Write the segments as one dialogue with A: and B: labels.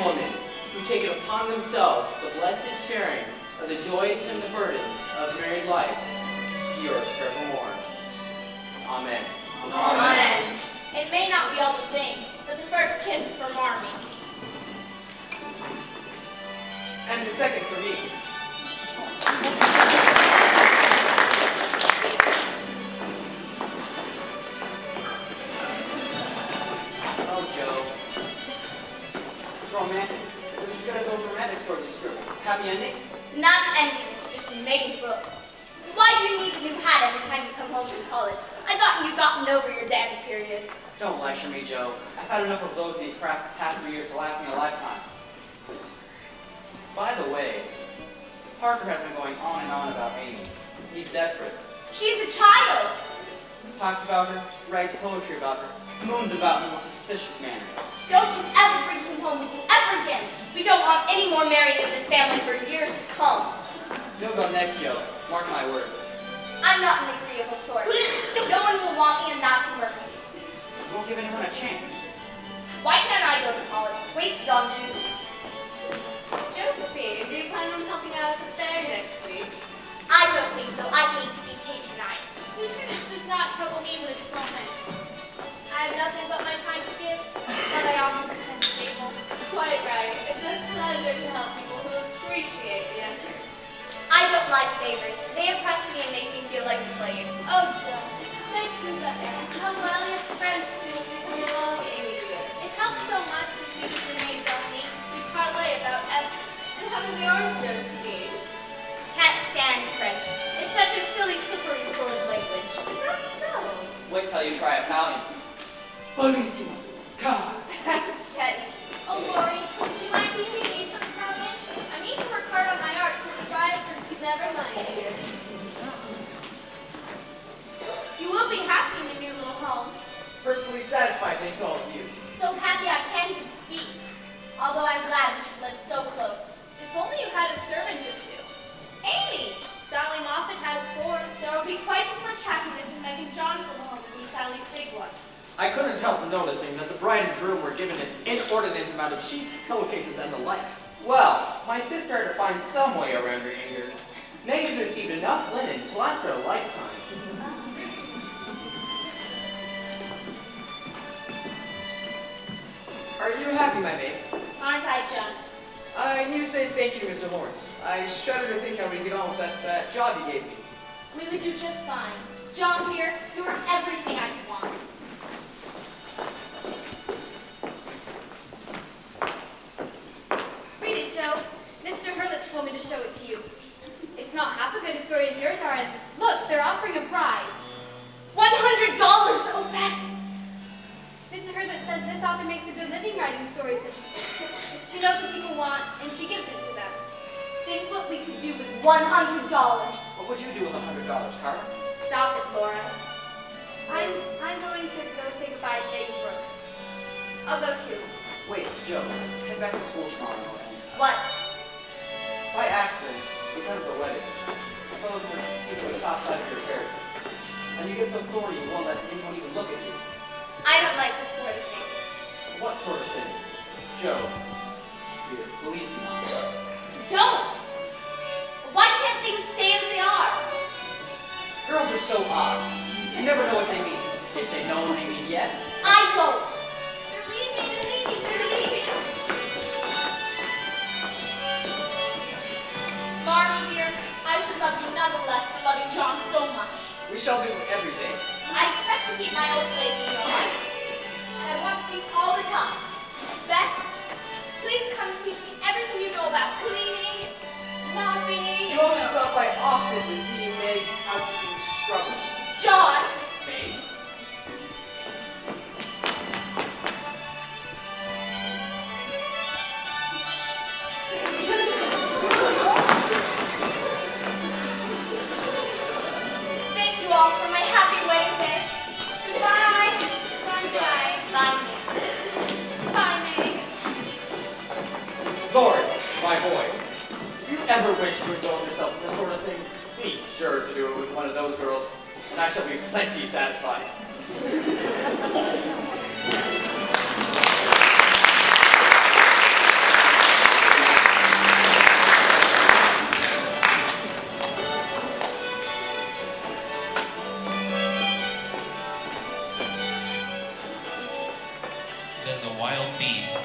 A: woman who take it upon themselves the blessed sharing of the joys and the burdens of married life, be yours forevermore. Amen.
B: Amen. It may not be all the thing, but the first kiss is for Marmee.
C: And the second for me.
D: Oh, Joe. This is romantic. This is as good as those romantic stories you scribble. Happy ending?
B: It's not an ending, it's just a making book. Why do you need a new hat every time you come home from college? I thought you'd gotten over your dandy period.
D: Don't lecture me, Joe. I've had enough of those these past 3 years to last me a lifetime. By the way, Parker has been going on and on about Amy. He's desperate.
B: She's a child.
D: Talks about her, writes poetry about her, moons about her in a suspicious manner.
B: Don't you ever bring him home with you ever again. We don't want any more married in this family for years to come.
D: You'll go next, Joe. Mark my words.
B: I'm not an agreeable sort. No one will want me, and that's a mercy.
D: You won't give anyone a chance.
B: Why can't I go to college? It's wasted on you.
E: Josephine, do you plan on helping out at the fair next week?
B: I don't think so. I hate to be patronized.
F: Patronage does not trouble me when it's well meant. I have nothing but my time to give, but I often attend the table.
E: Quite right. It's a pleasure to help people who appreciate the effort.
B: I don't like favors. They oppress me and make me feel like a slave.
F: Oh, Joe, thank you, that
E: How well your French seems to be coming along, Amy dear.
F: it helps so much to speak with the names on me. We parlay about everything.
E: And how is yours, Josephine?
B: Can't stand French. It's such a silly, slippery sort of language.
E: Is that so?
D: Wait till you try Italian. Bellissimo. God.
B: Teddy.
F: Oh, Lori, would you mind teaching me some Italian? I need to work hard on my art, so I drive for...
E: Never mind, dear.
F: You will be happy in your new little home.
C: Perfectly satisfied thanks to all of you.
B: So happy I can't even speak. Although I'm glad we should live so close.
F: If only you had a servant or two. Amy! Sally Moffat has 4. There will be quite as much happiness in making John come home as in Sally's big one.
G: I couldn't help noticing that the bride and groom were given an inordinate amount of sheets, pillowcases, and the like.
A: Well, my sister had to find some way around her anger. Megan's received enough linen to last her a lifetime.
C: Are you happy, my maid?
B: Aren't I just?
C: I need to say thank you to Mr. Lawrence. I shudder to think how we get on with that job you gave me.
F: We would do just fine. John here, you are everything I could want.
B: Read it, Joe. Mr. Hurlitz told me to show it to you. It's not half a good a story as yours are, and look, they're offering a prize. $100! Oh, Beth! Mr. Hurlitz says this author makes a good living writing stories such as this. She knows what people want, and she gives it to them. Think what we could do with $100.
D: What would you do with $100, Carter?
B: Stop it, Laura. I'm going to go say goodbye to Lady Brooke. I'll go too.
D: Wait, Joe. Head back to school tomorrow and...
B: What?
D: By accident, because of the wedding, I fell into the soft side of your character. And you get so thorny you won't let anyone even look at you.
B: I don't like this sort of thing.
D: What sort of thing? Joe. Dear, bellissimo.
B: Don't! Why can't things stay as they are?
D: Girls are so odd. You never know what they mean. They say no and they mean yes.
B: I don't.
F: You're leaving, you're leaving, you're leaving.
B: Marmee, dear, I should love you nonetheless for loving John so much.
C: We shall visit every day.
B: I expect to keep my old place in your hearts. And I want to see you all the time. Beth, please come and teach me everything you know about cleaning, mopping.
C: You all should stop by often to see Meg's housekeeping struggles.
B: John!
C: Meg?
B: Thank you all for my happy wedding day. Goodbye. Bye. Bye.
F: Bye, Meg.
G: Lord, my boy, if you ever wish to indulge yourself in this sort of thing, be sure to do it with one of those girls, and I shall be plenty satisfied.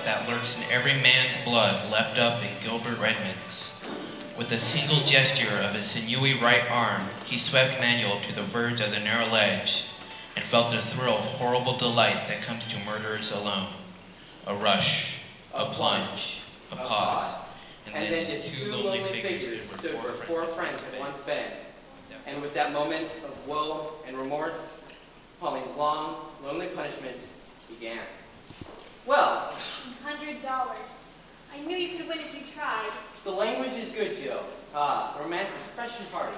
H: that lurks in every man's blood leapt up in Gilbert Redmond's. With a single gesture of his sinewy right arm, he swept Manuel to the verge of the narrow ledge and felt the thrill of horrible delight that comes to murderers alone. A rush, a plunge, a pause,
A: and then his two lonely figures stood where four friends had once been. And with that moment of woe and remorse, Pauline's long, lonely punishment began. Well,
B: $100. I knew you could win if you tried.
A: the language is good, Joe. Romance is fresh and hearty.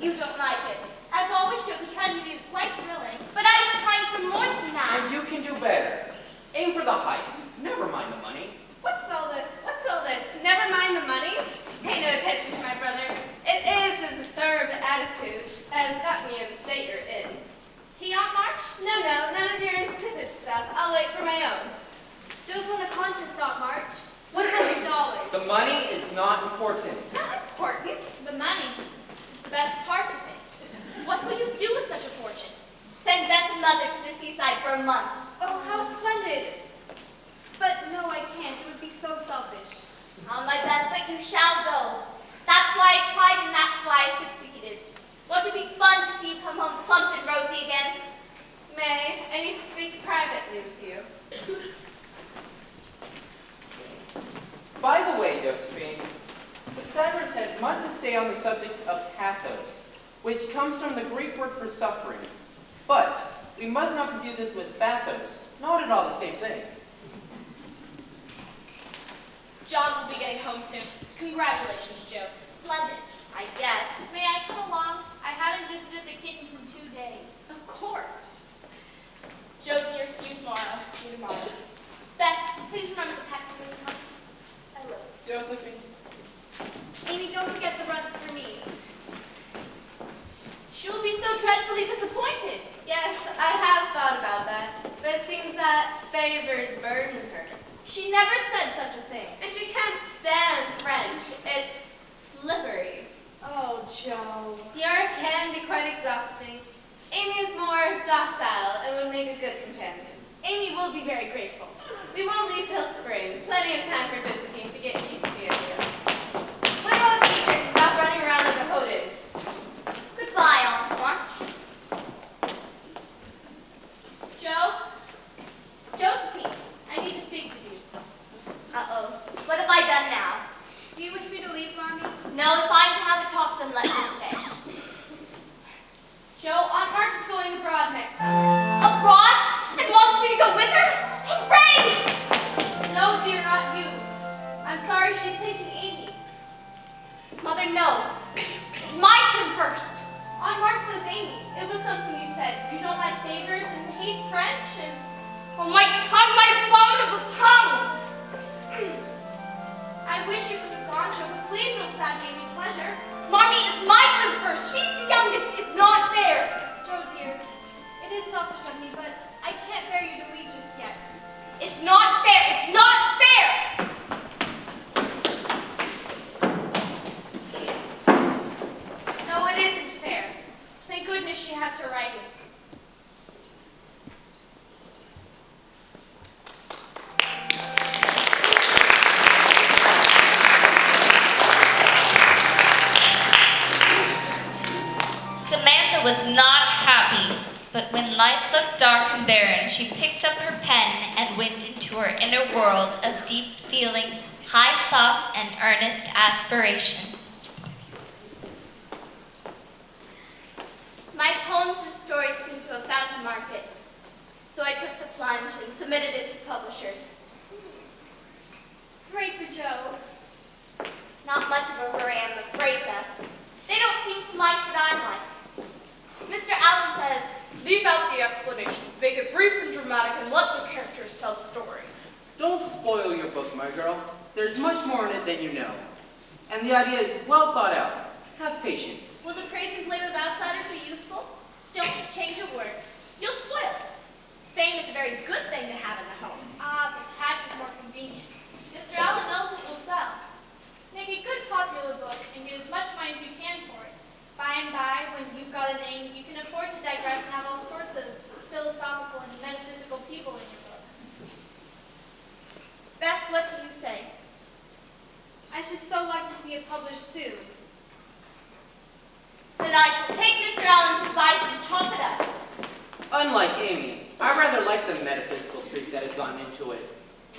F: You don't like it. As always, Joe, the tragedy is quite thrilling. But I was trying for more than that.
A: And you can do better. Aim for the heights. Never mind the money.
E: What's all this? What's all this? Never mind the money. Pay no attention to my brother. It is his absurd attitude that has got me in the state you're in.
F: Tea on March?
E: No, none of your insipid stuff. I'll wait for my own.
B: Joe's won the contest, Doc March. $100.
A: The money is not important.
E: Not important.
F: The money is the best part of it. What will you do with such a fortune?
E: Send Beth and Mother to the seaside for a month.
B: Oh, how splendid. But no, I can't. It would be so selfish.
F: On my Beth, but you shall go. That's why I tried and that's why I succeeded. Won't it be fun to see you come home plump and rosy again?
E: May, I need to speak privately with you.
A: By the way, Josephine, the Pythagoras had much to say on the subject of pathos, which comes from the Greek word for suffering. But we must not confuse it with bathos. Not at all the same thing.
F: John will be getting home soon. Congratulations, Joe. Splendid. I guess. May I come along? I haven't visited the kittens in 2 days. Of course. Joe, dear, see you tomorrow. See you tomorrow. Beth, please remember to pack when you come. I will.
A: Josephine.
B: Amy, don't forget the runs for me.
F: She will be so dreadfully disappointed.
E: Yes, I have thought about that, but it seems that favors burden her.
F: She never said such a thing.
E: And she can't stand French. It's slippery.
F: Oh, Joe.
E: Europe can be quite exhausting. Amy is more docile and would make a good companion.
F: Amy will be very grateful.
E: We won't leave till spring. Plenty of time for Josephine to get used to the idea. When will the teacher stop running around like a hoden?
F: Goodbye, Aunt March. Joe? Josephine, I need to speak with you. Uh-oh. What have I done now?
B: Do you wish me to leave, Mommy?
F: No, if I'm to have a talk, then let me stay. Joe, Aunt March is going abroad next summer. Abroad? And wants me to go with her? Hooray! No, dear, not you. I'm sorry she's taking Amy. Mother, no. It's my turn first. Aunt March says Amy. It was something you said. You don't like favors and hate French and... Oh, my tongue, my abominable tongue! I wish you could have gone, Joe, but please don't sadden Amy's pleasure. Mommy, it's my turn first. She's the youngest. It's not fair.
B: Joe, dear, it is selfish of me, but I can't bear you to leave just yet.
F: It's not fair. It's not fair. No, it isn't fair. Thank goodness she has her writing.
I: Samantha was not happy, but when life looked dark and barren, she picked up her pen and went into her inner world of deep feeling, high thought, and earnest aspiration.
F: My poems and stories seem to have found a market, so I took the plunge and submitted it to publishers.
B: Hooray for Joe.
F: Not much of a hurry, I'm afraid, Beth. They don't seem to like what I'm like. Mr. Allen says, leave out the explanations, make it brief and dramatic, and let the characters tell the story.
A: Don't spoil your book, my girl. There's much more in it than you know. And the idea is well thought out. Have patience.
F: Will the praise and play with outsiders be useful? Don't change a word. You'll spoil it. Fame is a very good thing to have in the home. Ah, but cash is more convenient. Mr. Allen knows it will sell. Make a good popular book and get as much money as you can for it. By and by, when you've got a name, you can afford to digress and have all sorts of philosophical and metaphysical people in your books.
A: Unlike Amy, I rather like the metaphysical streak that has gotten into it.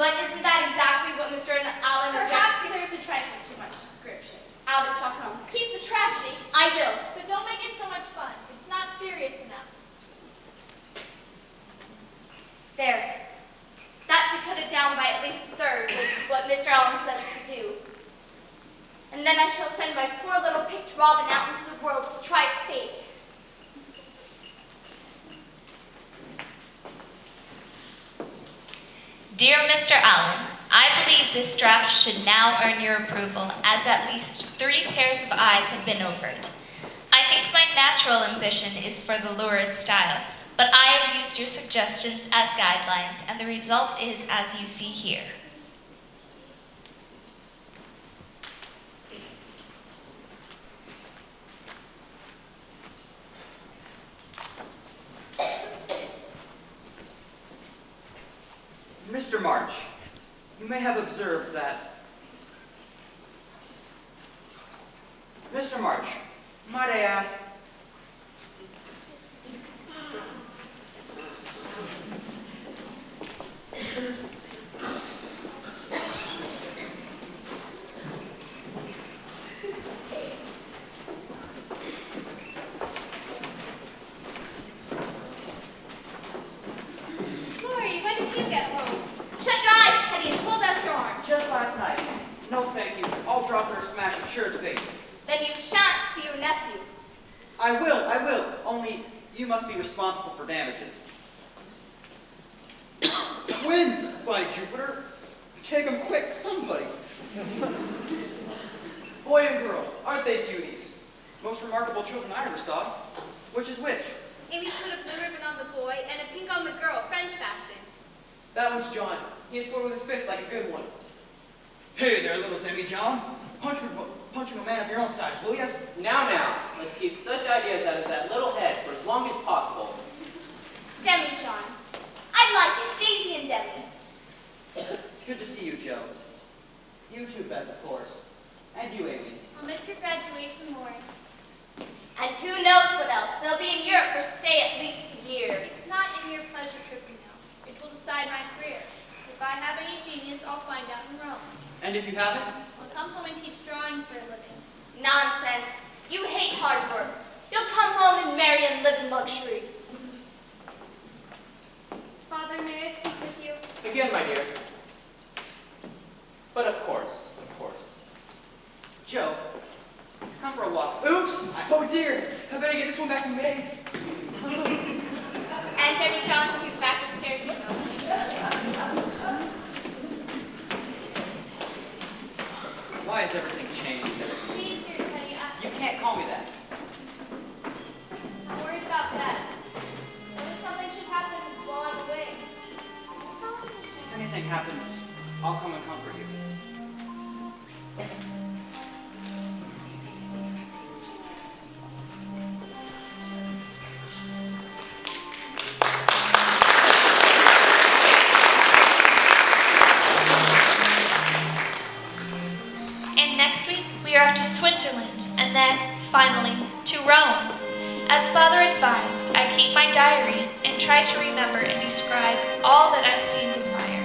F: But isn't that exactly what Mr. Allen objects
E: Perhaps
F: to?
E: there's a trifle too much description.
F: Out it shall come.
J: Keep the tragedy,
F: I will.
J: but don't make it so much fun. It's not serious enough.
F: There. That should cut it down by at least a third, which is what Mr. Allen says to do. And then I shall send my poor little picked robin out into the world to try its fate.
I: Dear Mr. Allen, I believe this draft should now earn your approval, as at least 3 pairs of eyes have been over it. I think my natural ambition is for the lurid style, but I have used your suggestions as guidelines, and the result is as you see here.
D: Mr. March, you may have observed that... Mr. March, might I ask...
B: Lori, when did you get home?
F: Shut your eyes, Teddy, and hold out your arms.
D: Just last night. No, thank you. I'll drop her a smash it sure as fate.
F: Then you shan't see your nephew.
D: I will. Only you must be responsible for damages. Twins, by Jupiter! Take them quick, somebody.
C: Boy and girl, aren't they beauties?
D: Most remarkable children I ever saw. Which is which?
B: Amy put a blue ribbon on the boy and a pink on the girl, French fashion.
C: That one's John. He has fought with his fist like a good one.
D: Hey there, little Demi-John. Punching a man of your own size, will ya?
A: Now, let's keep such ideas out of that little head for as long as possible.
F: Demi-John. I like it. Daisy and Demi.
D: It's good to see you, Joe. You too, Beth, of course. And you, Amy.
B: I'll miss your graduation, Lori.
F: And who knows what else? They'll be in Europe for stay at least a year.
B: It's not in your pleasure trip, you know. It will decide my career. If I have any genius, I'll find out in Rome.
D: And if you haven't?
B: I'll come home and teach drawing for a living.
F: Nonsense. You hate hard work. You'll come home and marry and live in luxury.
B: Father, may I speak with you?
A: Again, my dear. But of course.
D: Joe, come for a walk.
C: Oops! Oh dear! I better get this one back to May.
F: And Demi-John too, back upstairs, you know.
D: Why has everything changed?
B: Please, dear Teddy,
D: You can't call me that.
B: I'm worried about that. What if something should happen while I'm away?
D: If anything happens, I'll come and comfort you.
I: And next week, we are off to Switzerland, and then, finally, to Rome. As Father advised, I keep my diary and try to remember and describe all that I've seen and admire.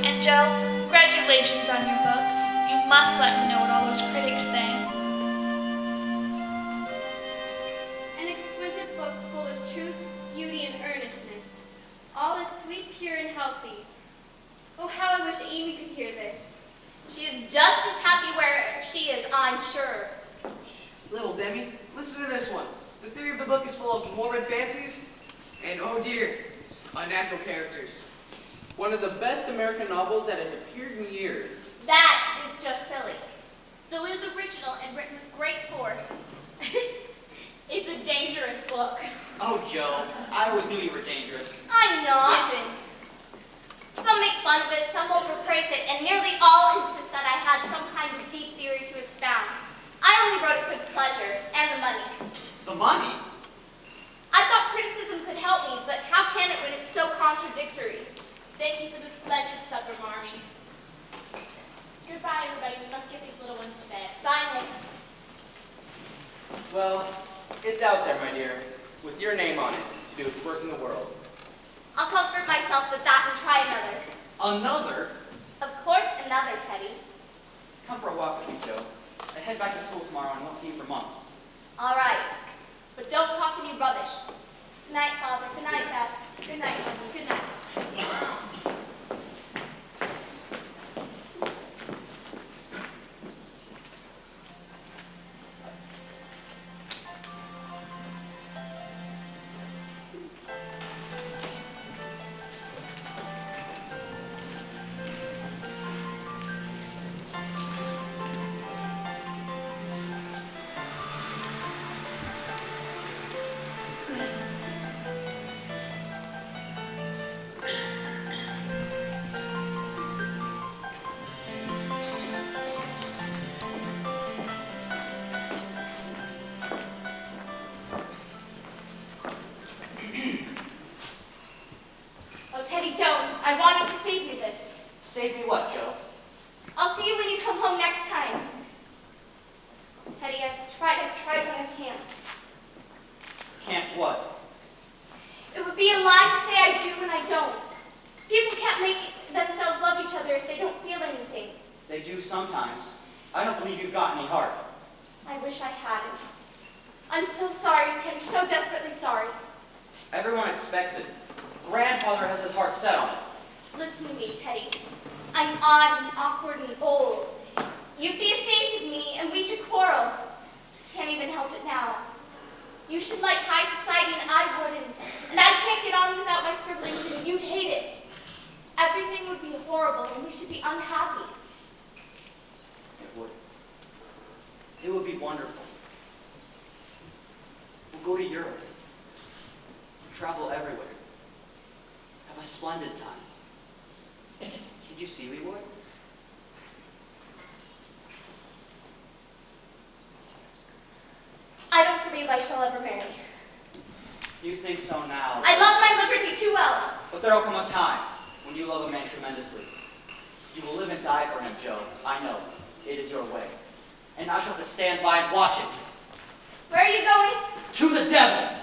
I: And Joe, congratulations on your book. You must let me know what all those critics think.
B: An exquisite book full of truth, beauty, and earnestness. All is sweet, pure, and healthy. Oh, how I wish Amy could hear this.
F: She is just as happy where she is, I'm sure.
C: Little Demi, listen to this one. The theory of the book is full of morbid fancies and, oh dear, unnatural characters.
A: One of the best American novels that has appeared in years.
F: That is just silly.
J: Though it is original and written with great force, it's a dangerous book.
D: Oh, Joe, I always knew you were dangerous.
F: I'm not. Some make fun of it, some overpraise it, and nearly all insist that I had some kind of deep theory to expound. I only wrote it for the pleasure and the money.
D: The money?
F: I thought criticism could help me, but how can it when it's so contradictory?
J: Thank you for the splendid supper, Marmee. Goodbye, everybody. We must get these little ones to bed.
F: Finally.
A: Well, it's out there, my dear, with your name on it, to do its work in the world.
F: myself with that and try another.
D: Another?
F: Of course, another, Teddy.
D: Come for a walk with me, Joe. I head back to school tomorrow and won't see you for months.
F: All right. But don't talk any rubbish. Good night, Father. Good night, Dad. Good night, Mommy. Good night. Oh, Teddy, don't. I wanted to save you this.
D: Save me what, Joe?
F: I'll see you when you come home next time. Teddy, I've tried, but I can't.
D: Can't what?
F: It would be a lie to say I do when I don't. People can't make themselves love each other if they don't feel anything.
D: They do sometimes. I don't believe you've got any heart.
F: I wish I hadn't. I'm so sorry, Teddy, so desperately sorry.
D: Everyone expects it. Grandfather has his heart set on it.
F: Listen to me, Teddy. I'm odd and awkward and old. You'd be ashamed of me, and we should quarrel. Can't even help it now. You should like high society, and I wouldn't. And I can't get on without my scribblings, and you'd hate it. Everything would be horrible, and we should be unhappy.
D: It would. It would be wonderful. We'll go to Europe. Travel everywhere. Have a splendid time. Can't you see we would?
F: I don't believe I shall ever marry.
D: You think so now.
F: I love my liberty too well.
D: But there'll come a time when you love a man tremendously. You will live and die for him, Joe. I know. It is your way. And I shall have to stand by and watch it.
F: Where are you going?
D: To the devil!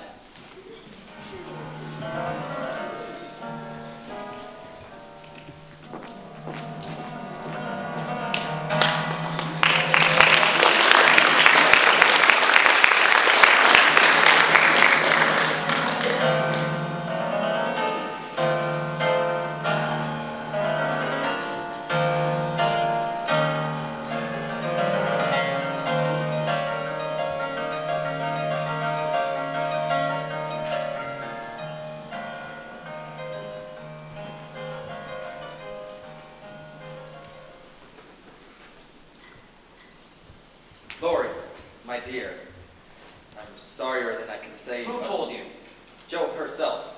G: Lori, my dear, I'm sorrier than I can say.
D: Who
G: but
D: told you?
G: Jo herself.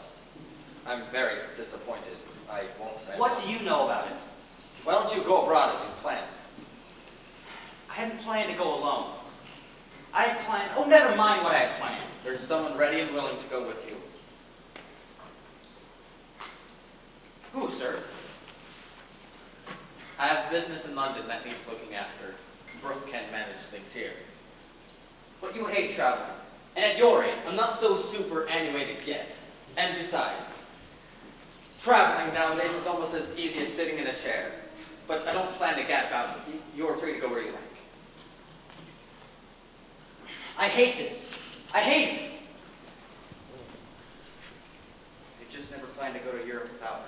G: I'm very disappointed. I won't say.
D: What do you know about it?
G: Why don't you go abroad as you planned?
D: I hadn't planned to go alone. I had planned... Oh, never mind what I had planned.
G: There's someone ready and willing to go with you.
D: Who, sir?
G: I have business in London that needs looking after. Brooke can manage things here.
D: But you hate traveling. And at your age...
G: I'm not so superannuated yet. And besides, traveling nowadays is almost as easy as sitting in a chair. But I don't plan to gad about with you. You're free to go where you like.
D: I hate this. I hate it. I just never planned to go to Europe without her.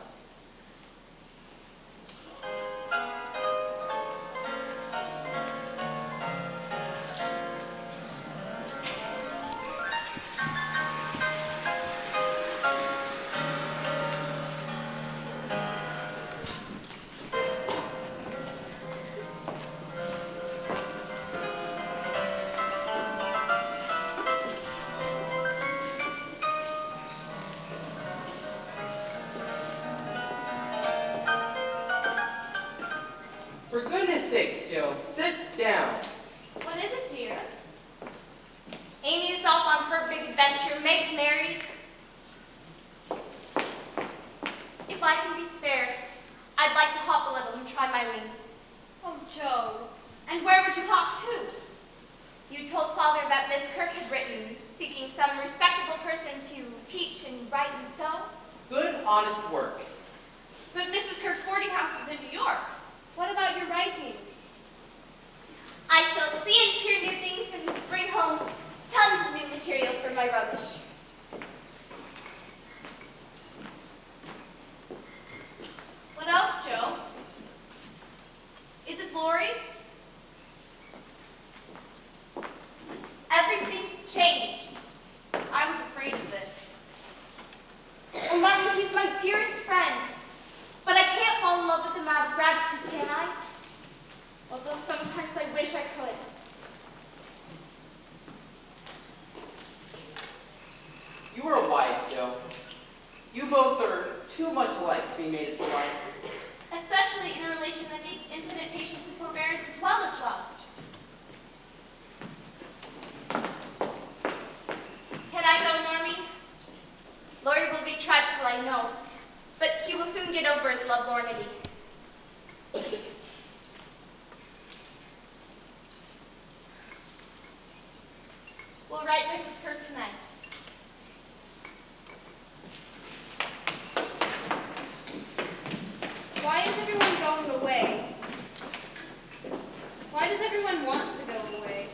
A: For goodness sakes, Joe, sit down.
F: What is it, dear? Amy is off on her big adventure. Meg's married. If I can be spared, I'd like to hop a little and try my wings.
B: Oh, Joe.
F: And where would you hop to? You told Father that Miss Kirk had written, seeking some respectable person to teach and write and sew.
A: Good honest work.
E: But Mrs. Kirk's boarding house is in New York.
B: What about your writing?
F: I shall see and hear new things and bring home tons of new material for my rubbish.
E: What else, Joe? Is it Lori?
F: Everything's changed.
E: I was afraid of this.
F: Oh, Martin, he's my dearest friend. But I can't fall in love with him out of gratitude, can I? Although sometimes I wish I could.
A: You are wise, Joe. You both are too much alike to be mated for life.
F: Especially in a relation that needs infinite patience and forbearance as well as love. Can I go, Normie? Laurie will be tragical, I know. But he will soon get over his lovelornity. We'll write Mrs. Kirk tonight.
B: Why is everyone going away? Why does everyone want to go away?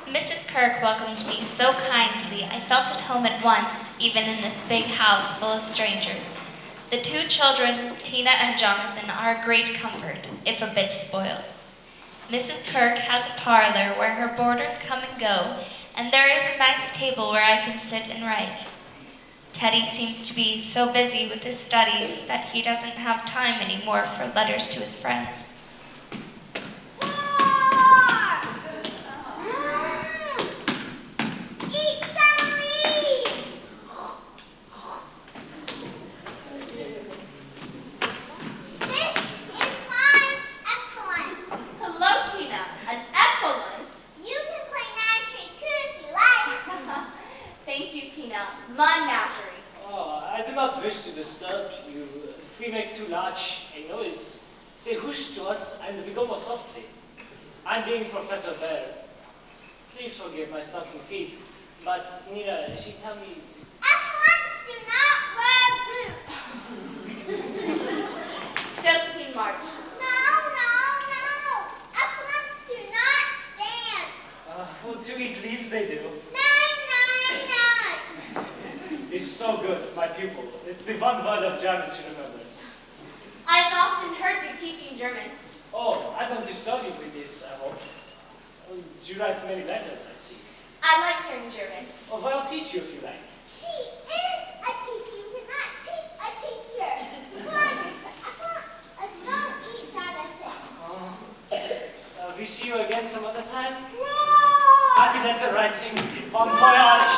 I: Mrs. Kirk welcomed me so kindly, I felt at home at once, even in this big house full of strangers. The two children, Tina and Jonathan, are a great comfort, if a bit spoiled. Mrs. Kirk has a parlor where her boarders come and go, and there is a nice table where I can sit and write. Teddy seems to be so busy with his studies that he doesn't have time anymore for letters to his friends.
F: Eat some leaves! This is my effluent.
E: Hello, Tina. An effluent?
F: You can play Nashry too if you like.
E: Thank you, Tina. Menagerie.
K: Oh, I do not wish to disturb you. If we make too large a noise, say whoosh to us and we go more softly. I'm being Professor Bell. Please forgive my stocking feet, but Nina, she tell me...
F: Effluents do not wear boots.
E: Josephine March.
F: No. Effluents do not stand.
K: Well, to eat leaves they do.
F: Nine.
K: It's so good, my pupil. It's the one word of German she remembers.
F: I've often heard you teaching German.
K: Oh, I don't disturb you with this, I hope. You write many letters, I see.
F: I like hearing German.
K: Oh, well, I'll teach you if you like.
F: She is a teacher. You cannot teach a teacher. Let's go eat, Jonathan.
K: We see you again some other time?
F: No!
K: Happy letter writing. Bon voyage.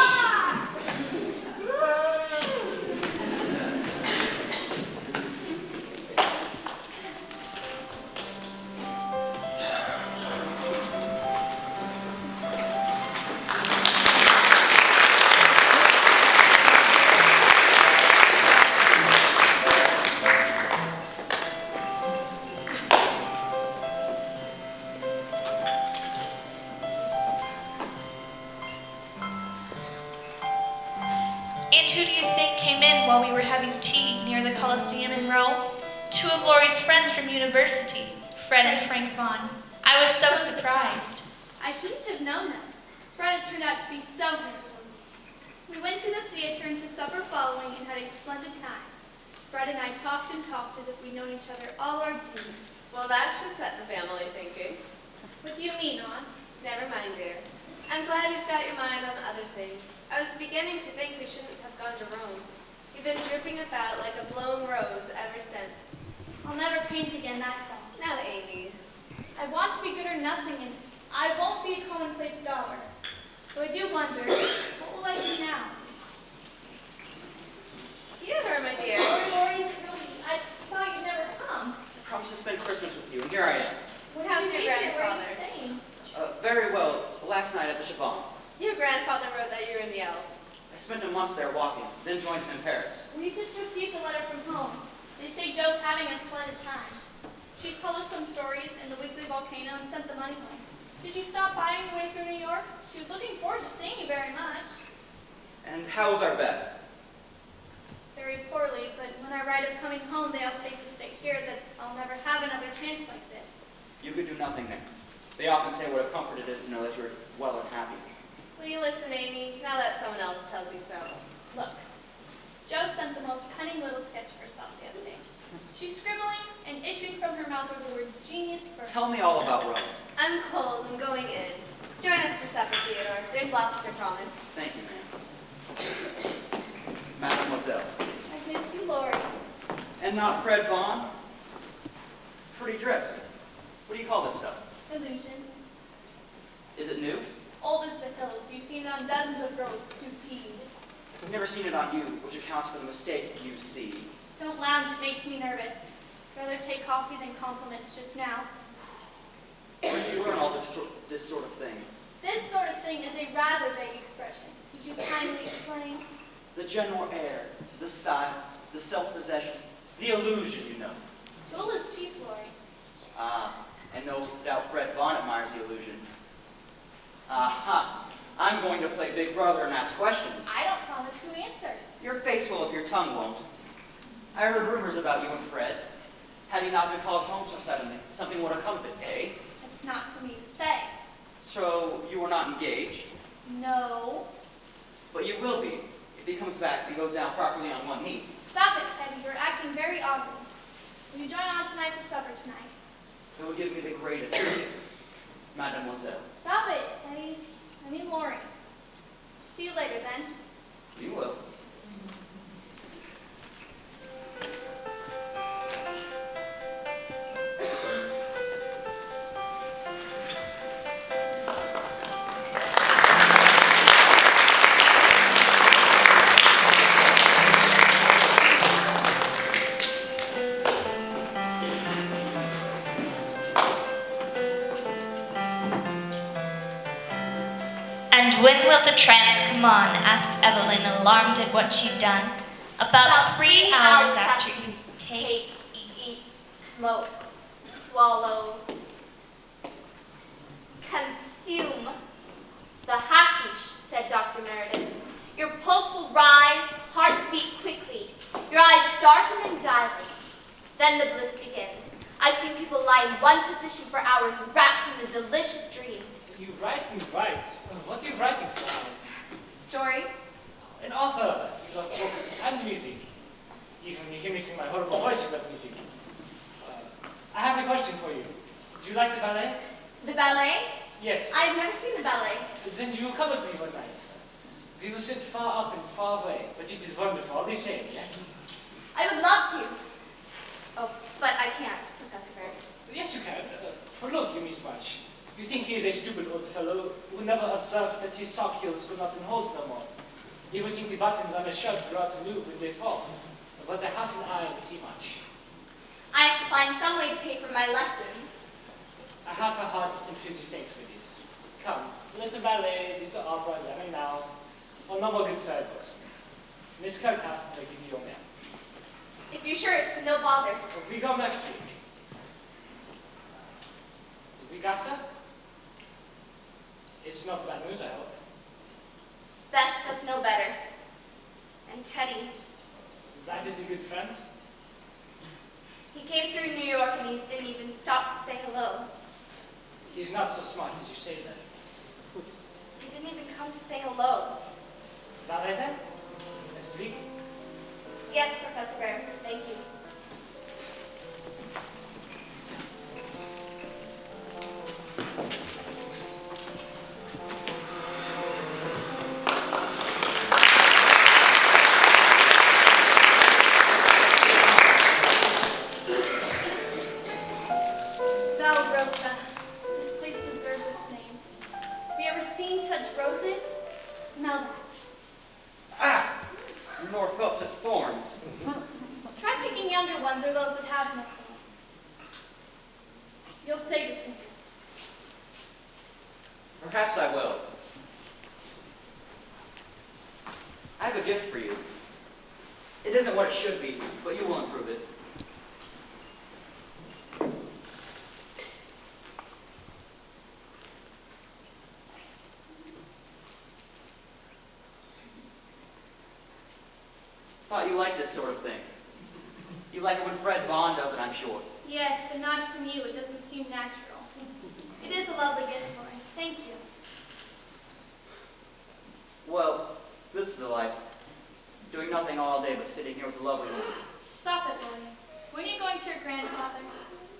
I: And who do you think came in while we were having tea near the Colosseum in Rome? Two of Laurie's friends from university, Fred and Frank Vaughn. I was so surprised.
F: I have known them. Fred has turned out to be so handsome. We went to the theater and to supper following and had a splendid time. Fred and I talked and talked as if we'd known each other all our dreams.
E: Well, that should set the family thinking.
F: What do you mean, Aunt?
E: Never mind, dear. I'm glad you've got your mind on other things. I was beginning to think we shouldn't have gone to Rome. You've been drooping about like a blown rose ever since.
F: I'll never paint again, that's all.
E: Now, Amy.
F: I want to be good or nothing, and I won't be a commonplace dollar. Though I do wonder, what will I do now?
E: You her, my dear.
F: Lori, is it really? I thought you'd never come.
D: I promised to spend Christmas with you, and here I am.
F: What
E: How's
F: did you
E: your
F: do here? What are you
E: grandfather?
F: saying?
D: Very well. Last night at the Chavon.
E: Your grandfather wrote that you were in the Alps.
D: I spent a month there walking, then joined him in Paris.
F: We just received a letter from home. They say Joe's having a splendid time. She's published some stories in the Weekly Volcano and sent the money home. Did you stop by on your way through New York? She was looking forward to seeing you very much.
D: And how was our Beth?
F: Very poorly, but when I write of coming home, they all say to stay here, that I'll never have another chance like this.
D: You could do nothing there. They often say what a comfort it is to know that you're well and happy.
E: Will you listen, Amy, now that someone else tells you so?
F: Look, Joe sent the most cunning little sketch of herself the other day. She's scribbling, and issuing from her mouth are the words genius for...
D: Tell me all about Rome.
E: I'm cold and going in. Join us for supper, Theodore. There's lobster, promise.
D: Thank you, ma'am. Mademoiselle.
F: I've missed you, Lori.
D: And not Fred Vaughn? Pretty dress. What do you call this stuff?
F: Illusion.
D: Is it new?
F: Old as the hills. You've seen it on dozens of girls stupid.
D: I've never seen it on you, which accounts for the mistake you see.
F: Don't lounge, it makes me nervous. Rather take coffee than compliments just now.
D: Where did you learn all this sort of thing?
F: This sort of thing is a rather vague expression. Would you kindly explain?
D: The general air, the style, the self-possession, the illusion, you know.
F: Jewel is cheap, Lori.
D: Ah, and no doubt Fred Vaughn admires the illusion. Aha, I'm going to play Big Brother and ask questions.
F: I don't promise to answer.
D: Your face will if your tongue won't. I heard rumors about you and Fred. Had he not been called home so suddenly, something would have come of it, eh?
F: It's not for me to say.
D: So you were not engaged?
F: No.
D: But you will be. If he comes back, he goes down properly on one knee.
F: Stop it, Teddy. You're acting very oddly. Will you join on tonight for supper tonight?
D: It would give me the greatest pleasure, Mademoiselle.
F: Stop it, Teddy. I mean Lori. See you later, then.
D: You will.
I: And when will the trance come on? Asked Evelyn, alarmed at what she'd done. About 3 hours after you take.
E: Eat, smoke, swallow, consume the hashish, said Dr. Meredith. Your pulse will rise, heart beat quickly, your eyes darken and dilate. Then the bliss begins. I've seen people lie in one position for hours, wrapped in a delicious dream.
K: You write and write. What are you writing, sir?
E: Stories?
K: An author. You love books and music. Even you hear me sing my horrible voice, you love music. I have a question for you. Do you like the ballet?
E: The ballet?
K: Yes.
E: I've never seen the ballet.
K: Then you will come with me one night. We will sit far up and far away, but it is wonderful, all the same, yes?
E: I would love to. Oh, but I can't, Professor Bird.
K: Yes, you can. For look, you miss much. You think he is a stupid old fellow who never observed that his sock heels go not in holes no more. He would think the buttons on a shirt grow out anew when they fall. But I have an eye and see much.
E: I have to find some way to pay for my lessons.
K: I have a heart and fizzy thanks for this. Come, little ballet, little opera, every now. Or no more good fairy books for me. Miss Kirkhouse will give you your man.
E: If you're sure, it's no bother.
K: Well, we go next week. The week after? It's not bad news, I hope.
E: Beth does know better. And Teddy.
K: That is a good friend.
E: He came through New York and he didn't even stop to say hello.
K: He is not so smart as you say that.
E: You didn't even come to say hello.
K: Ballet then? Next week?
E: Yes, Professor Bear, thank you.
J: Valrosa. This place deserves its name. Have you ever seen such roses? Smell that.
G: Ah! Nor felt such thorns.
J: Try picking younger ones or those that have no thorns. You'll save your fingers.
G: Perhaps I will. I have a gift for you. It isn't what it should be, but you will improve it. Thought you liked this sort of thing. You like it when Fred Vaughn does it, I'm sure.
J: Yes, but not from you. It doesn't seem natural. It is a lovely gift, Lori. Thank you.
G: Well, this is a life. Doing nothing all day but sitting here with a lovely woman.
J: Stop it, Lori. When are you going to your grandfather?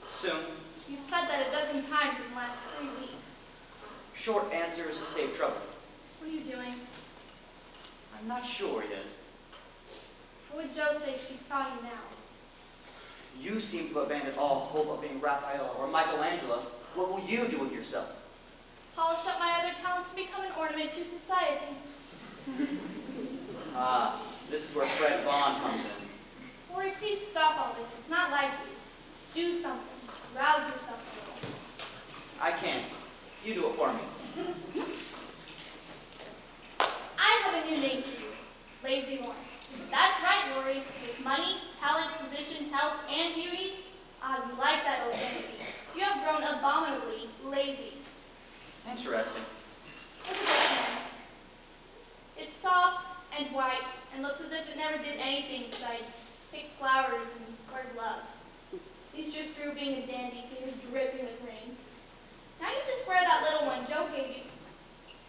G: Soon.
J: You said that a dozen times in the last 3 weeks.
G: Short answers save trouble.
J: What are you doing?
G: I'm not sure yet.
J: What would Jo say if she saw you now?
G: You seem to have abandoned all hope of being Raphael or Michelangelo. What will you do with yourself?
J: Polish up my other talents and become an ornament to society.
G: Ah, this is where Fred Vaughn comes in.
J: Lori, please stop all this. It's not like you. Do something. Rouse yourself a little.
G: I can't. You do it for me.
J: I have a new name for you. Lazy Lawrence. That's right, Lori. With money, talent, position, health, and beauty, you like that old identity. You have grown abominably lazy.
G: Interesting.
J: Look at this one. It's soft and white and looks as if it never did anything besides pick flowers and wear gloves. At least you're through being a dandy, fingers dripping with rings. Now you just wear that little one Jo gave you.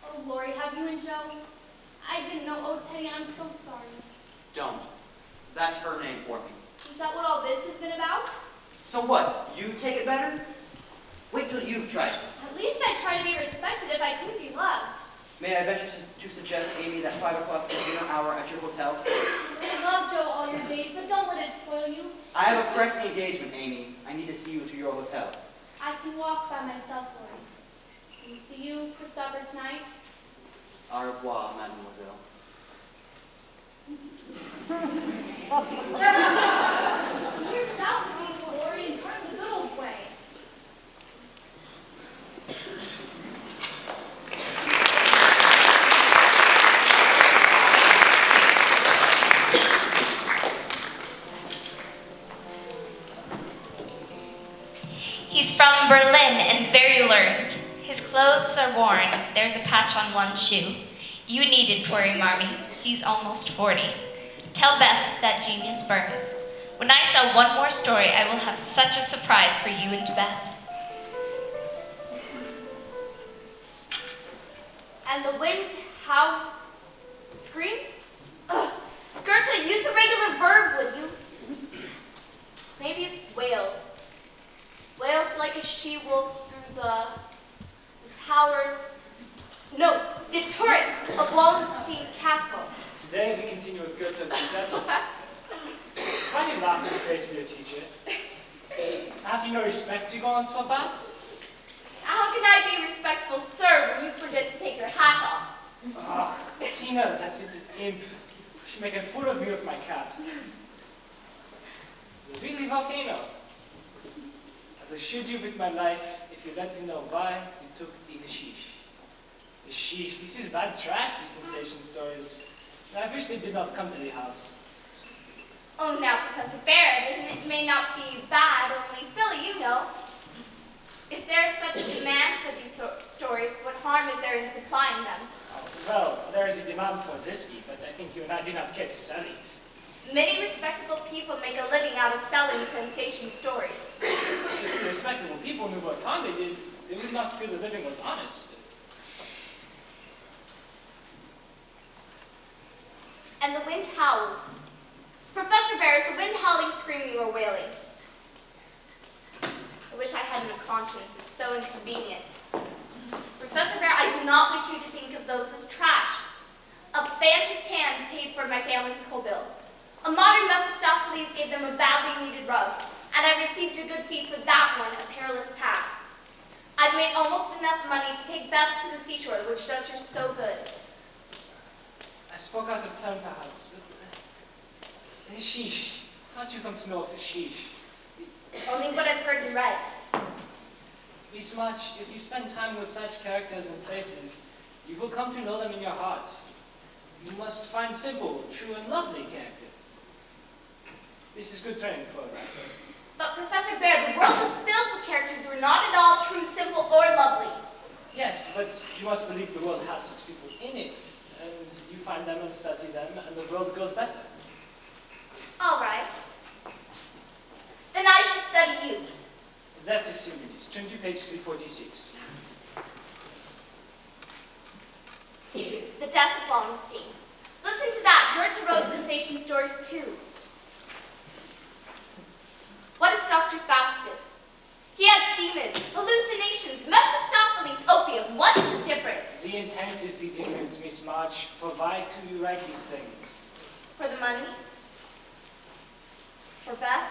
J: Oh, Lori, have you and Jo? I didn't know. Oh, Teddy, I'm so sorry.
G: Don't. That's her name for me.
J: Is that what all this has been about?
G: So what? You take it better? Wait till you've tried it.
J: At least I try to be respected if I couldn't be loved.
G: May I venture to suggest, Amy, that 5 o'clock is dinner hour at your hotel?
J: I love Jo all your days, but don't let it spoil you.
G: I have a pressing engagement, Amy. I need to see you to your hotel.
J: I can walk by myself, Lori. Can see you for supper tonight?
G: Au revoir, mademoiselle.
J: Yourself, beautiful Lori, and turn the good old way.
I: He's from Berlin and very learned. His clothes are worn. There's a patch on one shoe. You needn't worry, Marmee. He's almost 40. Tell Beth that genius burns. When I sell one more story, I will have such a surprise for you and Beth.
E: And the wind howled, screamed? Ugh. Goethe, use a regular verb, would you? Maybe it's wailed. Wailed like a she-wolf through the towers. No, the turrets of Wallenstein Castle.
K: Today we continue with Goethe's Rosetta. Why do you laugh in the face of your teacher? Have you no respect to go on so bad?
E: How can I be respectful, sir, when you forget to take your hat off?
K: Ah, Tina, that's just an imp. She's making a fool of me with my cap. The really volcano. I will shoot you with my life if you let me know why you took the hashish. Hashish, this is bad trash, these sensation stories. I wish they did not come to the house.
E: Oh, now, Professor Barrett, it may not be bad, only silly, you know. If there is such a demand for these stories, what harm is there in supplying them?
K: Oh, well, there is a demand for whiskey, but I think you and I do not care to sell it.
E: Many respectable people make a living out of selling sensation stories.
K: If the respectable people knew what harm they did, they would not feel the living was honest.
E: and the wind howled. Professor Bear, is the wind howling, screaming, or wailing? I wish I hadn't a conscience. It's so inconvenient. Professor Bear, I do not wish you to think of those as trash. A phantom's hand paid for my family's coal bill. A modern Mephistopheles gave them a badly needed rug, and I received a good fee for that one, a perilous path. I've made almost enough money to take Beth to the seashore, which does her so good.
K: I spoke out of turn, perhaps, but hashish. How'd you come to know of hashish?
E: Only what I've heard and read.
K: Miss March, if you spend time with such characters and places, you will come to know them in your hearts. You must find simple, true, and lovely characters. This is good training for a writer.
E: But Professor Bear, the world is filled with characters who are not at all true, simple, or lovely.
K: Yes, but you must believe the world has such people in it, and you find them and study them, and the world goes better.
E: All right. Then I shall study you.
K: That is serious. Turn to page 346.
E: The Death of Wallenstein. Listen to that. You're to wrote sensation stories too. What is Dr. Faustus? He has demons, hallucinations, Mephistopheles, opium. What is the difference?
K: The intent is the difference, Miss March. For why do you write these things?
E: For the money? For Beth?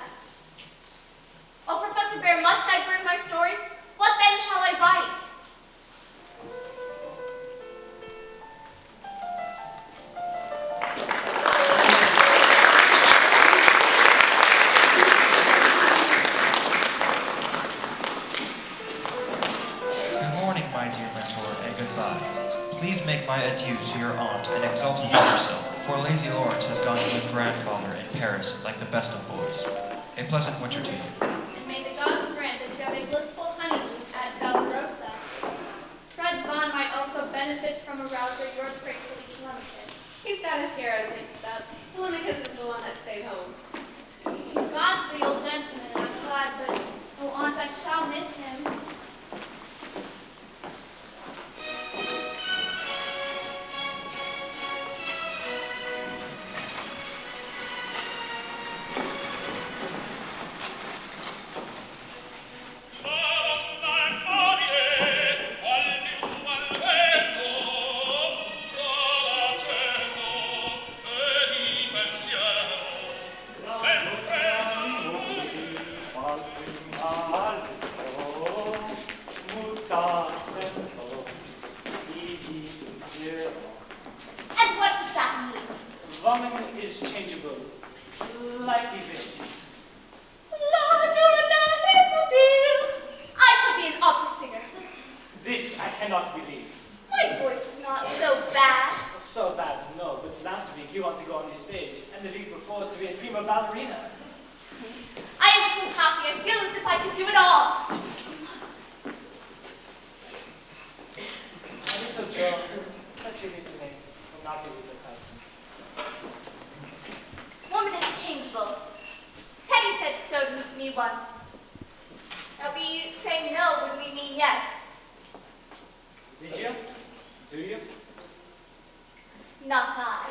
E: Oh, Professor Bear, must I burn my stories? What then shall I write?
L: Good morning, my dear mentor, and goodbye. Please make my adieu to your aunt and exult upon yourself, for lazy Lawrence has gone to his grandfather in Paris like the best of boys. A pleasant winter to you.
J: And may the gods grant that you have a blissful honeymoon at Valorosa. Fred Vaughn might also benefit from a rouser yours gratefully, Telemachus.
F: He's got his heroes mixed up. Telemachus is the one that stayed home.
J: He's Vaughn's the old gentleman, and I'm glad, but, oh, aunt, I shall miss him.
E: And what does that mean?
K: Woman is changeable, like the wind.
E: I shall be an opera singer.
K: This I cannot believe.
E: My voice is not so bad.
K: So bad, no, but last week you wanted to go on the stage, and the week before to be a prima ballerina.
E: I am so happy. I feel as if I could do it all.
K: My little Joe, such a little name, will not be with the cousin.
E: Woman is changeable. Teddy said so to me once. That we say no when we mean yes.
K: Did you? Do you?
E: Not I.